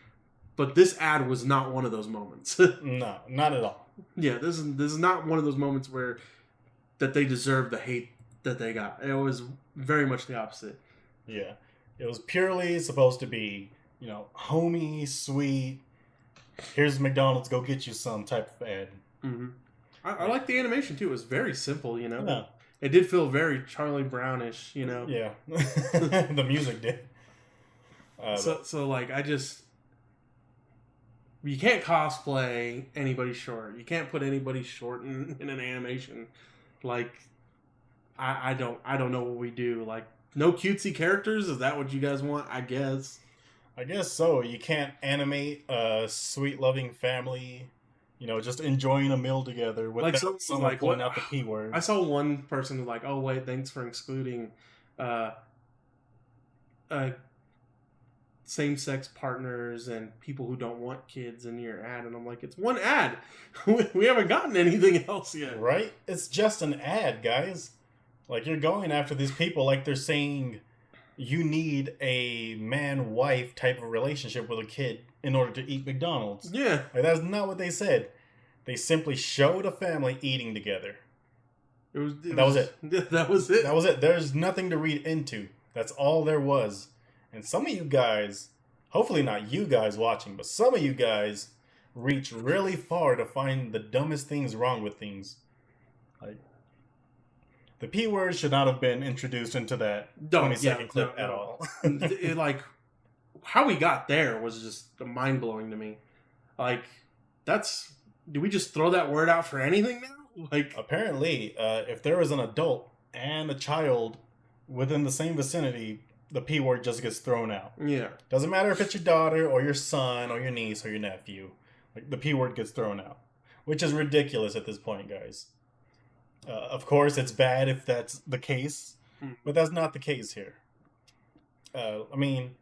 But this ad was not one of those moments. No, not at all. Yeah, this is not one of those moments where that they deserve the hate that they got. It was very much the opposite. Yeah. It was purely supposed to be, you know, homey, sweet, here's McDonald's, go get you some type of ad. Mm-hmm. I like the animation, too. It was very simple, you know. Yeah. It did feel very Charlie Brownish, you know. Yeah. The music did. So, like, you can't cosplay anybody short. You can't put anybody short in an animation. Like, I don't know what we do. Like, no cutesy characters? Is that what you guys want? I guess so. You can't animate a sweet, loving family, you know, just enjoying a meal together without like someone like, pulling out the P word. I saw one person who's like, oh, wait, thanks for excluding same-sex partners and people who don't want kids in your ad. And I'm like, it's one ad. We haven't gotten anything else yet. Right? It's just an ad, guys. Like, you're going after these people like they're saying you need a man-wife type of relationship with a kid in order to eat McDonald's. Yeah. Like, that's not what they said. They simply showed a family eating together. That was it. That was it. That was it. There's nothing to read into. That's all there was. And some of you guys, hopefully not you guys watching, but some of you guys reach really far to find the dumbest things wrong with things. Like, the P word should not have been introduced into that 20-second clip at all. Like, how we got there was just mind-blowing to me. Like, do we just throw that word out for anything now? Like, apparently, if there is an adult and a child within the same vicinity, the P word just gets thrown out. Yeah. Doesn't matter if it's your daughter or your son or your niece or your nephew. Like, the P word gets thrown out, which is ridiculous at this point, guys. Of course, it's bad if that's the case, but that's not the case here. I mean,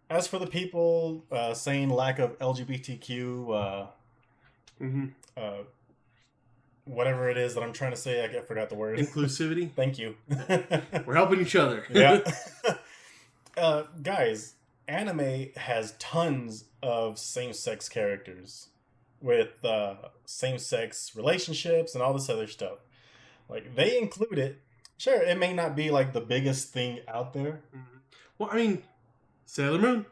as for the people saying lack of LGBTQ, whatever it is that I'm trying to say, I forgot the word. Inclusivity. Thank you. We're helping each other. Yeah. Guys, anime has tons of same-sex characters with same-sex relationships and all this other stuff. Like, they include it. Sure, it may not be like the biggest thing out there. Well, I mean, Sailor Moon.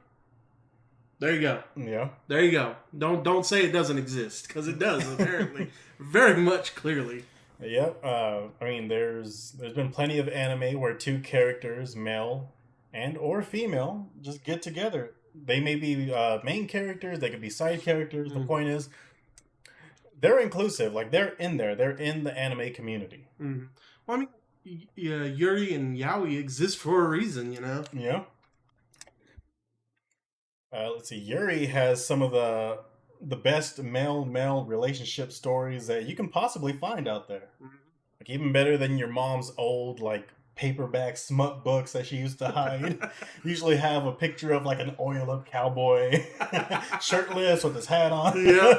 There you go. Yeah. There you go. Don't say it doesn't exist, because it does, apparently. Very much, clearly. Yep. I mean, there's been plenty of anime where two characters, male and or female, just get together. They may be main characters. They could be side characters. The point is, they're inclusive. Like, they're in there. They're in the anime community. Well, I mean, Yuri and Yaoi exist for a reason, you know? Yeah. Let's see. Yuri has some of the best male-male relationship stories that you can possibly find out there. Like, even better than your mom's old, like, paperback smut books that she used to hide. Usually have a picture of, like, an oil-up cowboy, shirtless with his hat on. Yeah.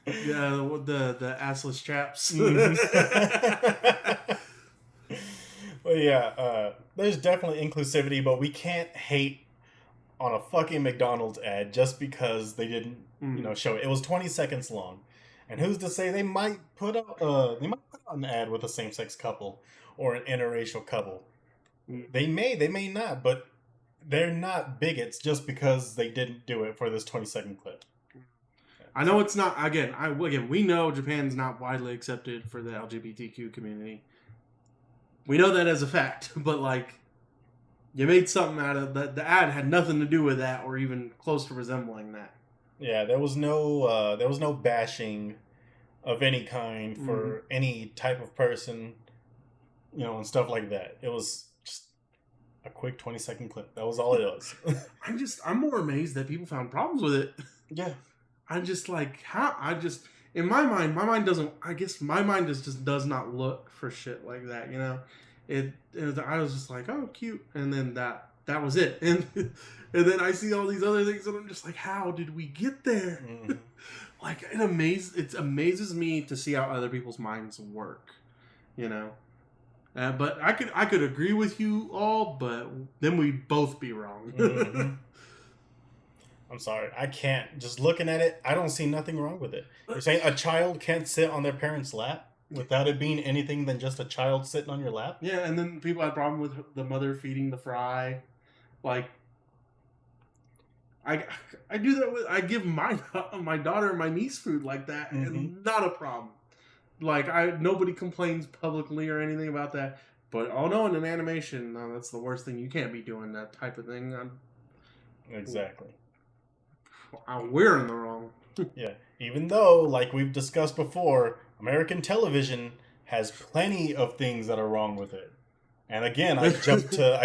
Yeah, the assless chaps. Well, yeah, there's definitely inclusivity, but we can't hate on a fucking McDonald's ad just because they didn't, show it. It was 20 seconds long, and who's to say they might put out an ad with a same-sex couple or an interracial couple? They may not, but they're not bigots just because they didn't do it for this 20-second clip. I know it's not. Again, we know Japan's not widely accepted for the LGBTQ community. We know that as a fact, but like, you made something out of that. The ad had nothing to do with that, or even close to resembling that. Yeah, there was no bashing of any kind for any type of person, and stuff like that. It was just a quick 20-second clip. That was all it was. I'm more amazed that people found problems with it. Yeah. I'm just like, in my mind doesn't, I guess my mind just does not look for shit like that, you know? I was just like, oh, cute. And then that was it. And then I see all these other things and I'm just like, how did we get there? Like, it amazes me to see how other people's minds work, you know? But I could agree with you all, but then we'd both be wrong. I'm sorry, I can't. Just looking at it, I don't see nothing wrong with it. You're saying a child can't sit on their parent's lap without it being anything than just a child sitting on your lap? Yeah, and then people had a problem with the mother feeding the fry. Like, I do that I give my daughter and my niece food like that, and not a problem. Like, nobody complains publicly or anything about that. But, oh no, in an animation, no, that's the worst thing. You can't be doing that type of thing. Exactly. We're in the wrong. Yeah. Even though, like we've discussed before, American television has plenty of things that are wrong with it. And again, I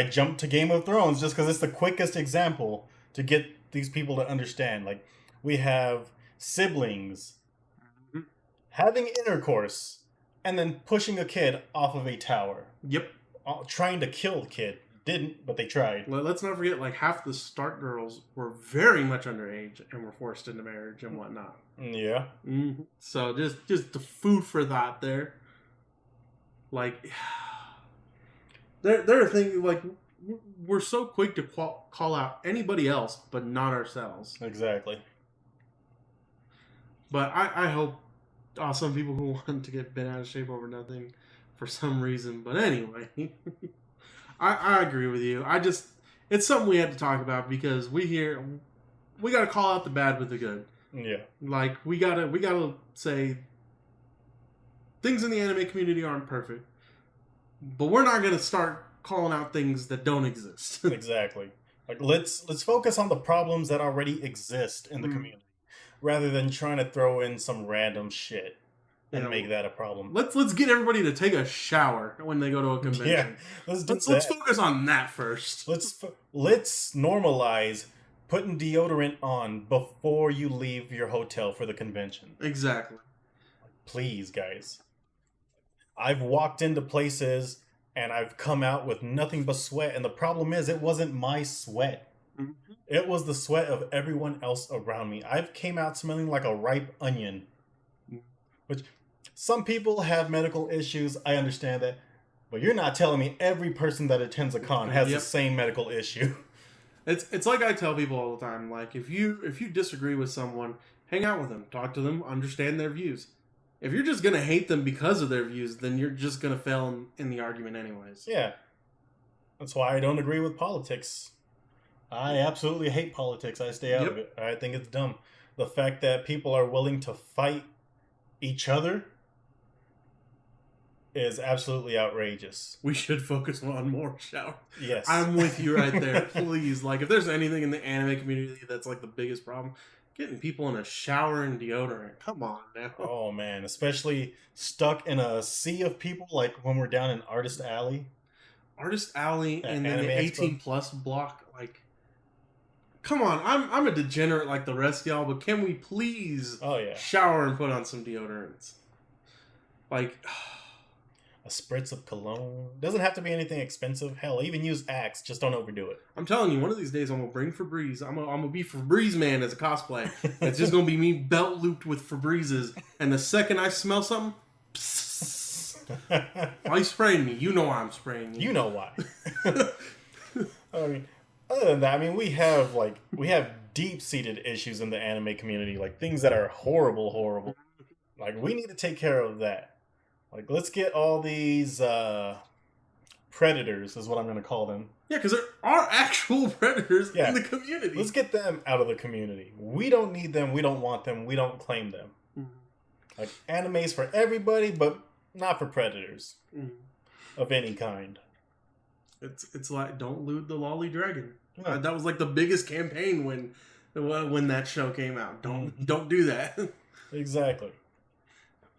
jumped to Game of Thrones just because it's the quickest example to get these people to understand. Like, we have siblings having intercourse and then pushing a kid off of a tower. Yep. Trying to kill the kid. Didn't, but they tried. Let's not forget, like, half the Stark girls were very much underage and were forced into marriage and whatnot. Yeah. So just the food for thought there. Like, there are things like we're so quick to call out anybody else, but not ourselves. Exactly. But I hope some people who want to get bent out of shape over nothing for some reason. But anyway, I agree with you. It's something we had to talk about because we got to call out the bad with the good. Yeah. Like we gotta say things in the anime community aren't perfect, but we're not gonna start calling out things that don't exist. Exactly. Like let's focus on the problems that already exist in the community, rather than trying to throw in some random shit and make that a problem. Let's get everybody to take a shower when they go to a convention. Yeah, let's focus on that first. Let's normalize putting deodorant on before you leave your hotel for the convention. Exactly. Please, guys. I've walked into places and I've come out with nothing but sweat, and the problem is it wasn't my sweat. Mm-hmm. It was the sweat of everyone else around me. I've came out smelling like a ripe onion. Which some people have medical issues, I understand that. But you're not telling me every person that attends a con has the same medical issue. It's like I tell people all the time, like if you disagree with someone, hang out with them, talk to them, understand their views. If you're just gonna hate them because of their views, then you're just gonna fail in the argument anyways. Yeah. That's why I don't agree with politics. I absolutely hate politics. I stay out of it. I think it's dumb. The fact that people are willing to fight each other is absolutely outrageous. We should focus on more shower. Yes. I'm with you right there. Please. Like, if there's anything in the anime community that's like the biggest problem, getting people in a shower and deodorant. Come on now. Oh, man. Especially stuck in a sea of people, like when we're down in Artist Alley. Artist Alley and then the 18 plus block. Like, come on. I'm a degenerate like the rest of y'all, but can we please shower and put on some deodorants? Like... a spritz of cologne. Doesn't have to be anything expensive. Hell, even use Axe. Just don't overdo it. I'm telling you, one of these days I'm gonna bring Febreze. I'm gonna be Febreze man as a cosplay. It's just gonna be me belt looped with Febrezes. And the second I smell something, why you spraying me? You know why I'm spraying you. You know why. I mean, other than that, I mean, we have deep seated issues in the anime community, like things that are horrible. Like we need to take care of that. Like, let's get all these predators, is what I'm going to call them. Yeah, because there are actual predators in the community. Let's get them out of the community. We don't need them. We don't want them. We don't claim them. Mm-hmm. Like, anime's for everybody, but not for predators of any kind. It's like, don't loot the lolly dragon. Yeah. That was like the biggest campaign when that show came out. Don't do that. Exactly.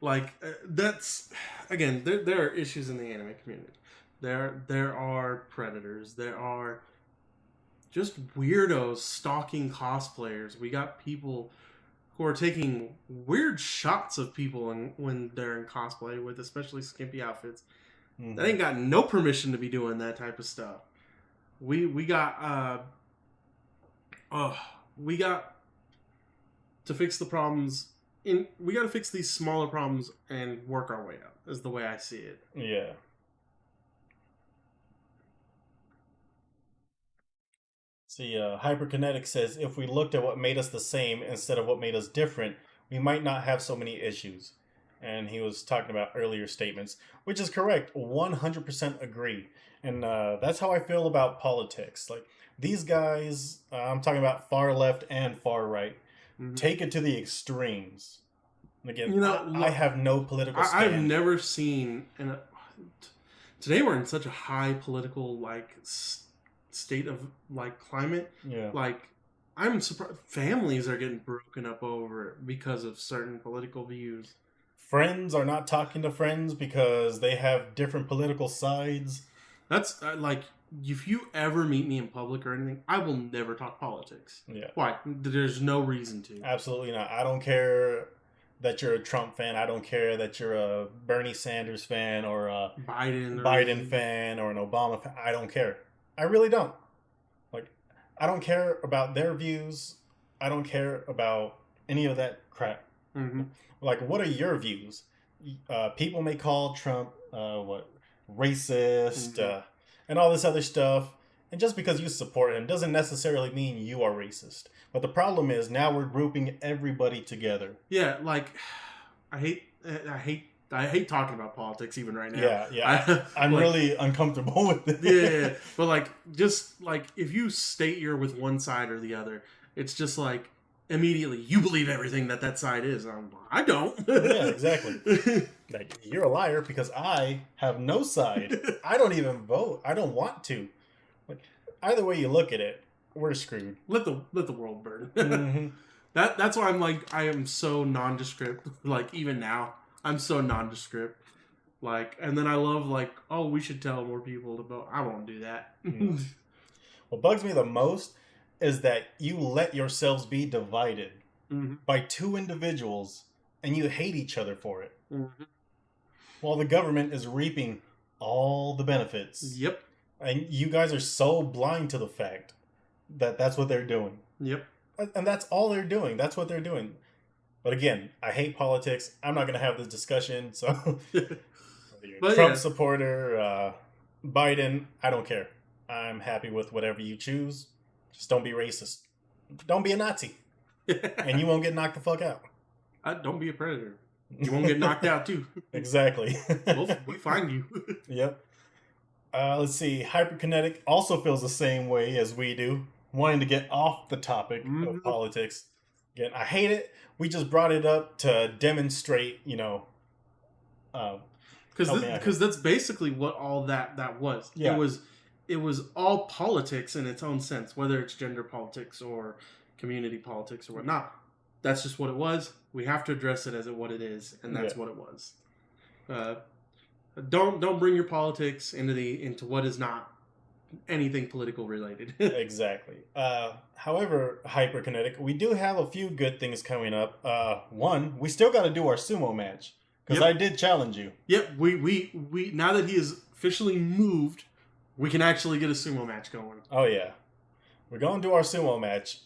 Like, that's, again, there are issues in the anime community. There are predators. There are just weirdos stalking cosplayers. We got people who are taking weird shots of people when they're in cosplay with especially skimpy outfits. Mm-hmm. That ain't got no permission to be doing that type of stuff. We got to fix the problems. We got to fix these smaller problems and work our way up, is the way I see it. Yeah. See, Hyperkinetic says, if we looked at what made us the same instead of what made us different, we might not have so many issues. And he was talking about earlier statements, which is correct. 100% agree. And that's how I feel about politics. Like, these guys, I'm talking about far left and far right, take it to the extremes. Again, I have no political stand. I've never seen... today we're in such a high political, state of, climate. Yeah. I'm surprised families are getting broken up over it because of certain political views. Friends are not talking to friends because they have different political sides. That's, if you ever meet me in public or anything, I will never talk politics. Yeah. Why? There's no reason to. Absolutely not. I don't care that you're a Trump fan. I don't care that you're a Bernie Sanders fan or a Biden fan or an Obama fan. I don't care. I really don't. I don't care about their views. I don't care about any of that crap. Mm-hmm. What are your views? People may call Trump, racist, and all this other stuff. And just because you support him doesn't necessarily mean you are racist. But the problem is now we're grouping everybody together. Yeah, like I hate talking about politics even right now. I'm like, really uncomfortable with it. Yeah, but like just like if you state you're with one side or the other, it's just like immediately you believe everything that side is. I don't. Yeah, exactly. Like, you're a liar because I have no side. I don't even vote. I don't want to. Like, either way you look at it, we're screwed. Let the world burn. Mm-hmm. That's why I'm like I am so nondescript. Like even now, I'm so nondescript. Like, and then I love like, oh, we should tell more people to vote. I won't do that. What bugs me the most is that you let yourselves be divided by two individuals and you hate each other for it. While the government is reaping all the benefits. Yep. And you guys are so blind to the fact that that's what they're doing. Yep. And that's all they're doing. That's what they're doing. But again, I hate politics. I'm not going to have this discussion. So, Trump supporter, Biden, I don't care. I'm happy with whatever you choose. Just don't be racist. Don't be a Nazi. And you won't get knocked the fuck out. Don't be a predator. You won't get knocked out too. Exactly. We'll find you. Yep. Let's see. Hyperkinetic also feels the same way as we do, wanting to get off the topic of politics. Again, I hate it. We just brought it up to demonstrate, because that's basically what all that was. Yeah. It was all politics in its own sense, whether it's gender politics or community politics or whatnot. That's just what it was. We have to address it as what it is, and that's what it was. Don't bring your politics into what is not anything political related. Exactly. However, Hyperkinetic, we do have a few good things coming up. One, we still got to do our sumo match because I did challenge you. Yep. We now that he is officially moved, we can actually get a sumo match going. Oh yeah, we're going to do our sumo match.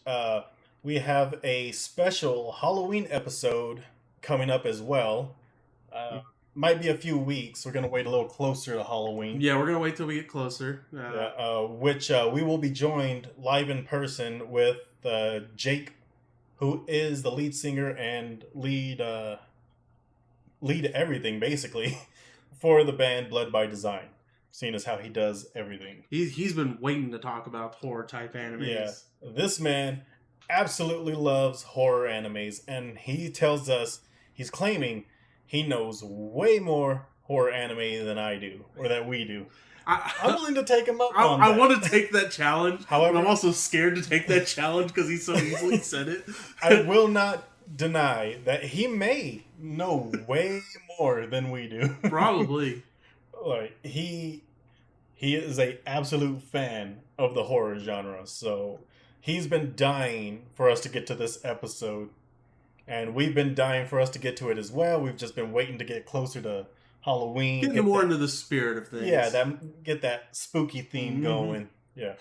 We have a special Halloween episode coming up as well. Might be a few weeks. We're going to wait a little closer to Halloween. Yeah, we're going to wait till we get closer. Which we will be joined live in person with Jake, who is the lead singer and lead everything, basically, for the band Blood by Design. Seeing as how he does everything. He's been waiting to talk about horror-type animes. Yeah, this man absolutely loves horror animes, and he tells us, he's claiming he knows way more horror anime than I do, or that we do. I'm willing to take him up on that. I want to take that challenge. However, I'm also scared to take that challenge because he so easily said it. I will not deny that he may know way more than we do. Probably. Like, he is a absolute fan of the horror genre, so he's been dying for us to get to this episode. And we've been dying for us to get to it as well. We've just been waiting to get closer to Halloween. Getting more into the spirit of things. Yeah, get that spooky theme going. Yeah.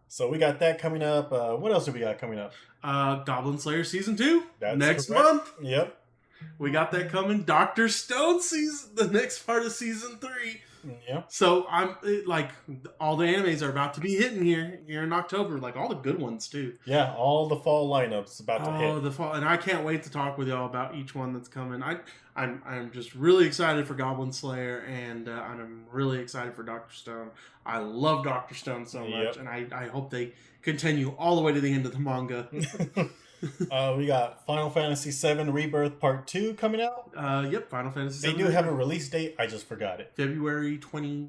So we got that coming up. What else do we got coming up? Goblin Slayer Season 2. That's next correct. month. Yep. We got that coming. Dr. Stone the next part of Season 3. Yeah. So I'm like, all the animes are about to be hitting here in October. Like all the good ones too. Yeah, all the fall lineups about to hit. Oh, the fall, and I can't wait to talk with y'all about each one that's coming. I'm just really excited for Goblin Slayer, and I'm really excited for Dr. Stone. I love Dr. Stone so much, and I hope they continue all the way to the end of the manga. We got Final Fantasy VII Rebirth Part 2 coming out. Yep, Final Fantasy VII. They do have a release date. I just forgot it. February 24th?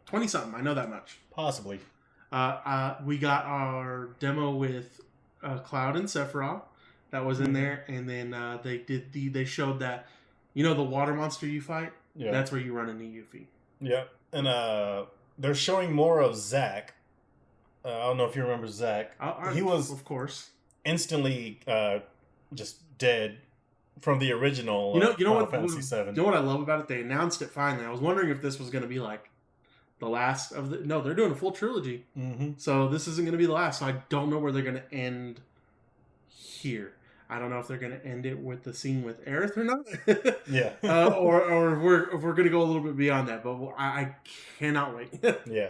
20-something. I know that much. Possibly. We got our demo with Cloud and Sephiroth. That was in there. And then they showed that, the water monster you fight? Yeah. That's where you run into Yuffie. Yep. And they're showing more of Zack. I don't know if you remember Zack. He was, of course, instantly just dead from the original. Final Fantasy VII. You know what I love about it? They announced it finally. I was wondering if this was going to be like the last of the. No, they're doing a full trilogy. Mm-hmm. So this isn't going to be the last. So I don't know where they're going to end here. I don't know if they're going to end it with the scene with Aerith or not. Yeah. Or if we're going to go a little bit beyond that. But I cannot wait. Yeah.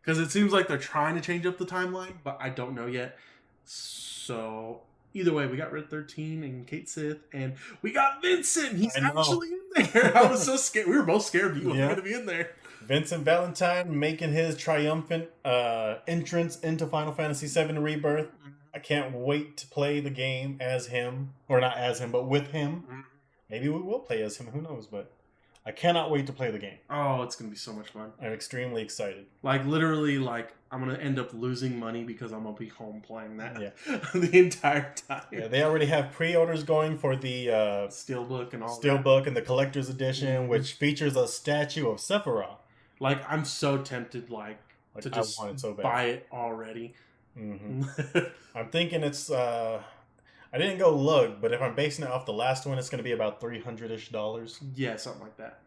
Because it seems like they're trying to change up the timeline, but I don't know yet. So either way, we got Red 13 and Kate Sith, and we got Vincent. He's actually in there. I was so scared. We were both scared he wasn't going to be in there. Vincent Valentine making his triumphant entrance into Final Fantasy VII Rebirth. I can't wait to play the game as him, or not as him, but with him. Maybe we will play as him. Who knows? But I cannot wait to play the game. Oh, it's going to be so much fun. I'm extremely excited. Like, literally, like, I'm going to end up losing money because I'm going to be home playing that the entire time. Yeah, they already have pre-orders going for the Steelbook and all Steelbook and the Collector's Edition, which features a statue of Sephiroth. Like, I'm so tempted, to just buy it already. I'm thinking it's... I didn't go lug, but if I'm basing it off the last one, it's going to be about $300-ish. Yeah, something like that.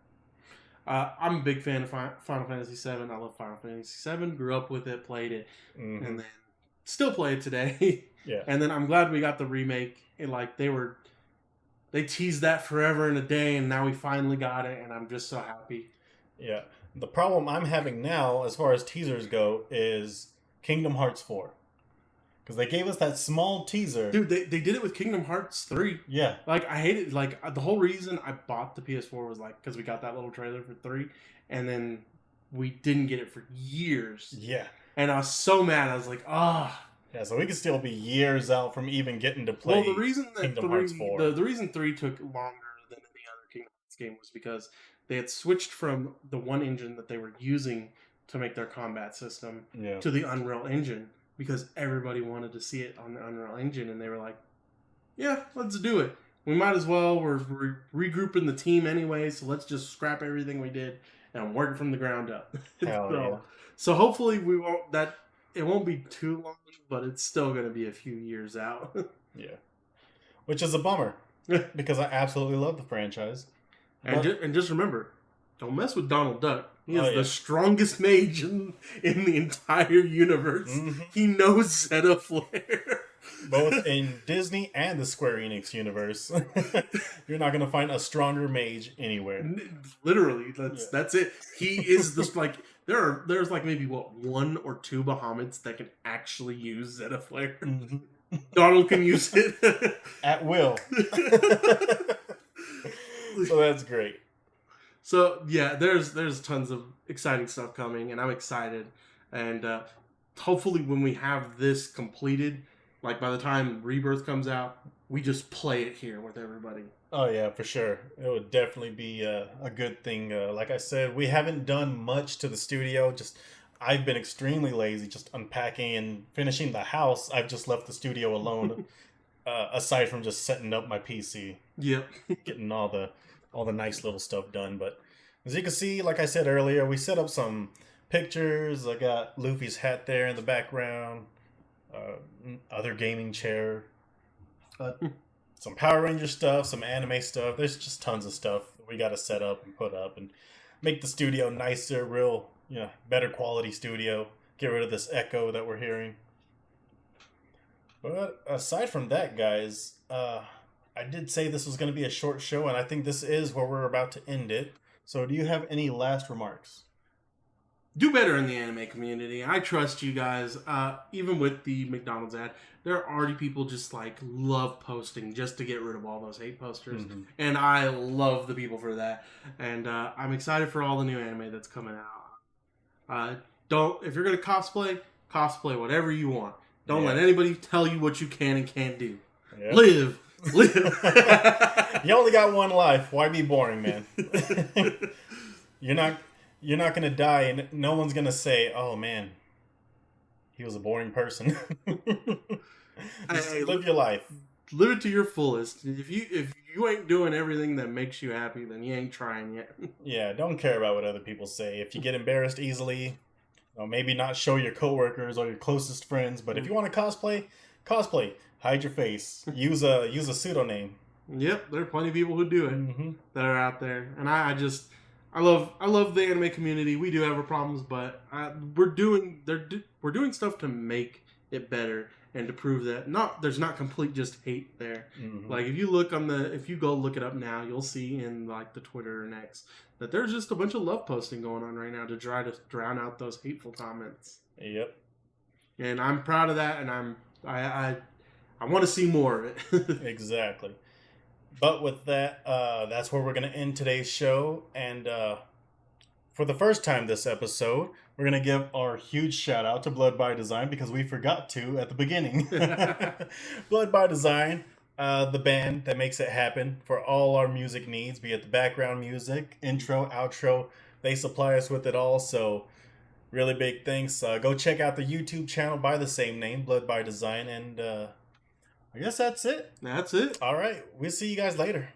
I'm a big fan of Final Fantasy VII. I love Final Fantasy VII. Grew up with it, played it, and then still play it today. Yeah. And then I'm glad we got the remake. And they teased that forever and a day, and now we finally got it, and I'm just so happy. Yeah. The problem I'm having now, as far as teasers go, is Kingdom Hearts 4. Because they gave us that small teaser. Dude, they did it with Kingdom Hearts 3. Yeah. Like, I hate it. Like, the whole reason I bought the PS4 was, like, because we got that little trailer for 3. And then we didn't get it for years. Yeah. And I was so mad. I was like, Yeah, so we could still be years out from even getting to play the reason that Kingdom Hearts 4. The reason 3 took longer than any other Kingdom Hearts game was because they had switched from the one engine that they were using to make their combat system to the Unreal Engine. Because everybody wanted to see it on the Unreal Engine, and they were like, yeah, let's do it. We might as well. We're regrouping the team anyway, so let's just scrap everything we did and work from the ground up. So hopefully it won't be too long, but it's still going to be a few years out. Yeah. Which is a bummer, because I absolutely love the franchise. And just remember, don't mess with Donald Duck. He is the strongest mage in the entire universe. He knows Zeta Flare. Both in Disney and the Square Enix universe. You're not going to find a stronger mage anywhere. Literally, that's it. He is this, like, there's like maybe, one or two Bahamut's that can actually use Zeta Flare. Donald can use it. At will. So that's great. So, yeah, there's tons of exciting stuff coming, and I'm excited. And hopefully when we have this completed, like by the time Rebirth comes out, we just play it here with everybody. Oh, yeah, for sure. It would definitely be a good thing. Like I said, we haven't done much to the studio. I've been extremely lazy just unpacking and finishing the house. I've just left the studio alone, aside from just setting up my PC. Yep. Getting all the nice little stuff done. But as you can see, like I said earlier, we set up some pictures. I got Luffy's hat there in the background, other gaming chair, some Power Ranger stuff, some anime stuff. There's just tons of stuff we got to set up and put up and make the studio nicer, real, better quality studio. Get rid of this echo that we're hearing. But aside from that, guys, I did say this was going to be a short show, and I think this is where we're about to end it. So do you have any last remarks? Do better in the anime community. I trust you guys. Even with the McDonald's ad, there are already people just love posting just to get rid of all those hate posters. And I love the people for that. And I'm excited for all the new anime that's coming out. If you're going to cosplay whatever you want. Don't let anybody tell you what you can and can't do. Yep. Live. You only got one life. Why be boring, man? You're not gonna die, and no one's gonna say, "Oh man, he was a boring person." Live your life. Live it to your fullest. If you ain't doing everything that makes you happy, then you ain't trying yet. Yeah, don't care about what other people say. If you get embarrassed easily, maybe not show your coworkers or your closest friends. But if you want to cosplay. Hide your face. Use a pseudonym. Yep, there are plenty of people who do it that are out there, and I love the anime community. We do have our problems, but we're doing stuff to make it better and to prove that there's not complete just hate there. Mm-hmm. Like if you go look it up now, you'll see in like the Twitter and X that there's just a bunch of love posting going on right now to try to drown out those hateful comments. Yep. And I'm proud of that, and I want to see more of it. Exactly. But with that, that's where we're going to end today's show. And for the first time this episode, we're going to give our huge shout out to Blood by Design because we forgot to at the beginning. Blood by Design, the band that makes it happen for all our music needs, be it the background music, intro, outro. They supply us with it all. So really big thanks. Go check out the YouTube channel by the same name, Blood by Design. And I guess that's it. That's it. All right. We'll see you guys later.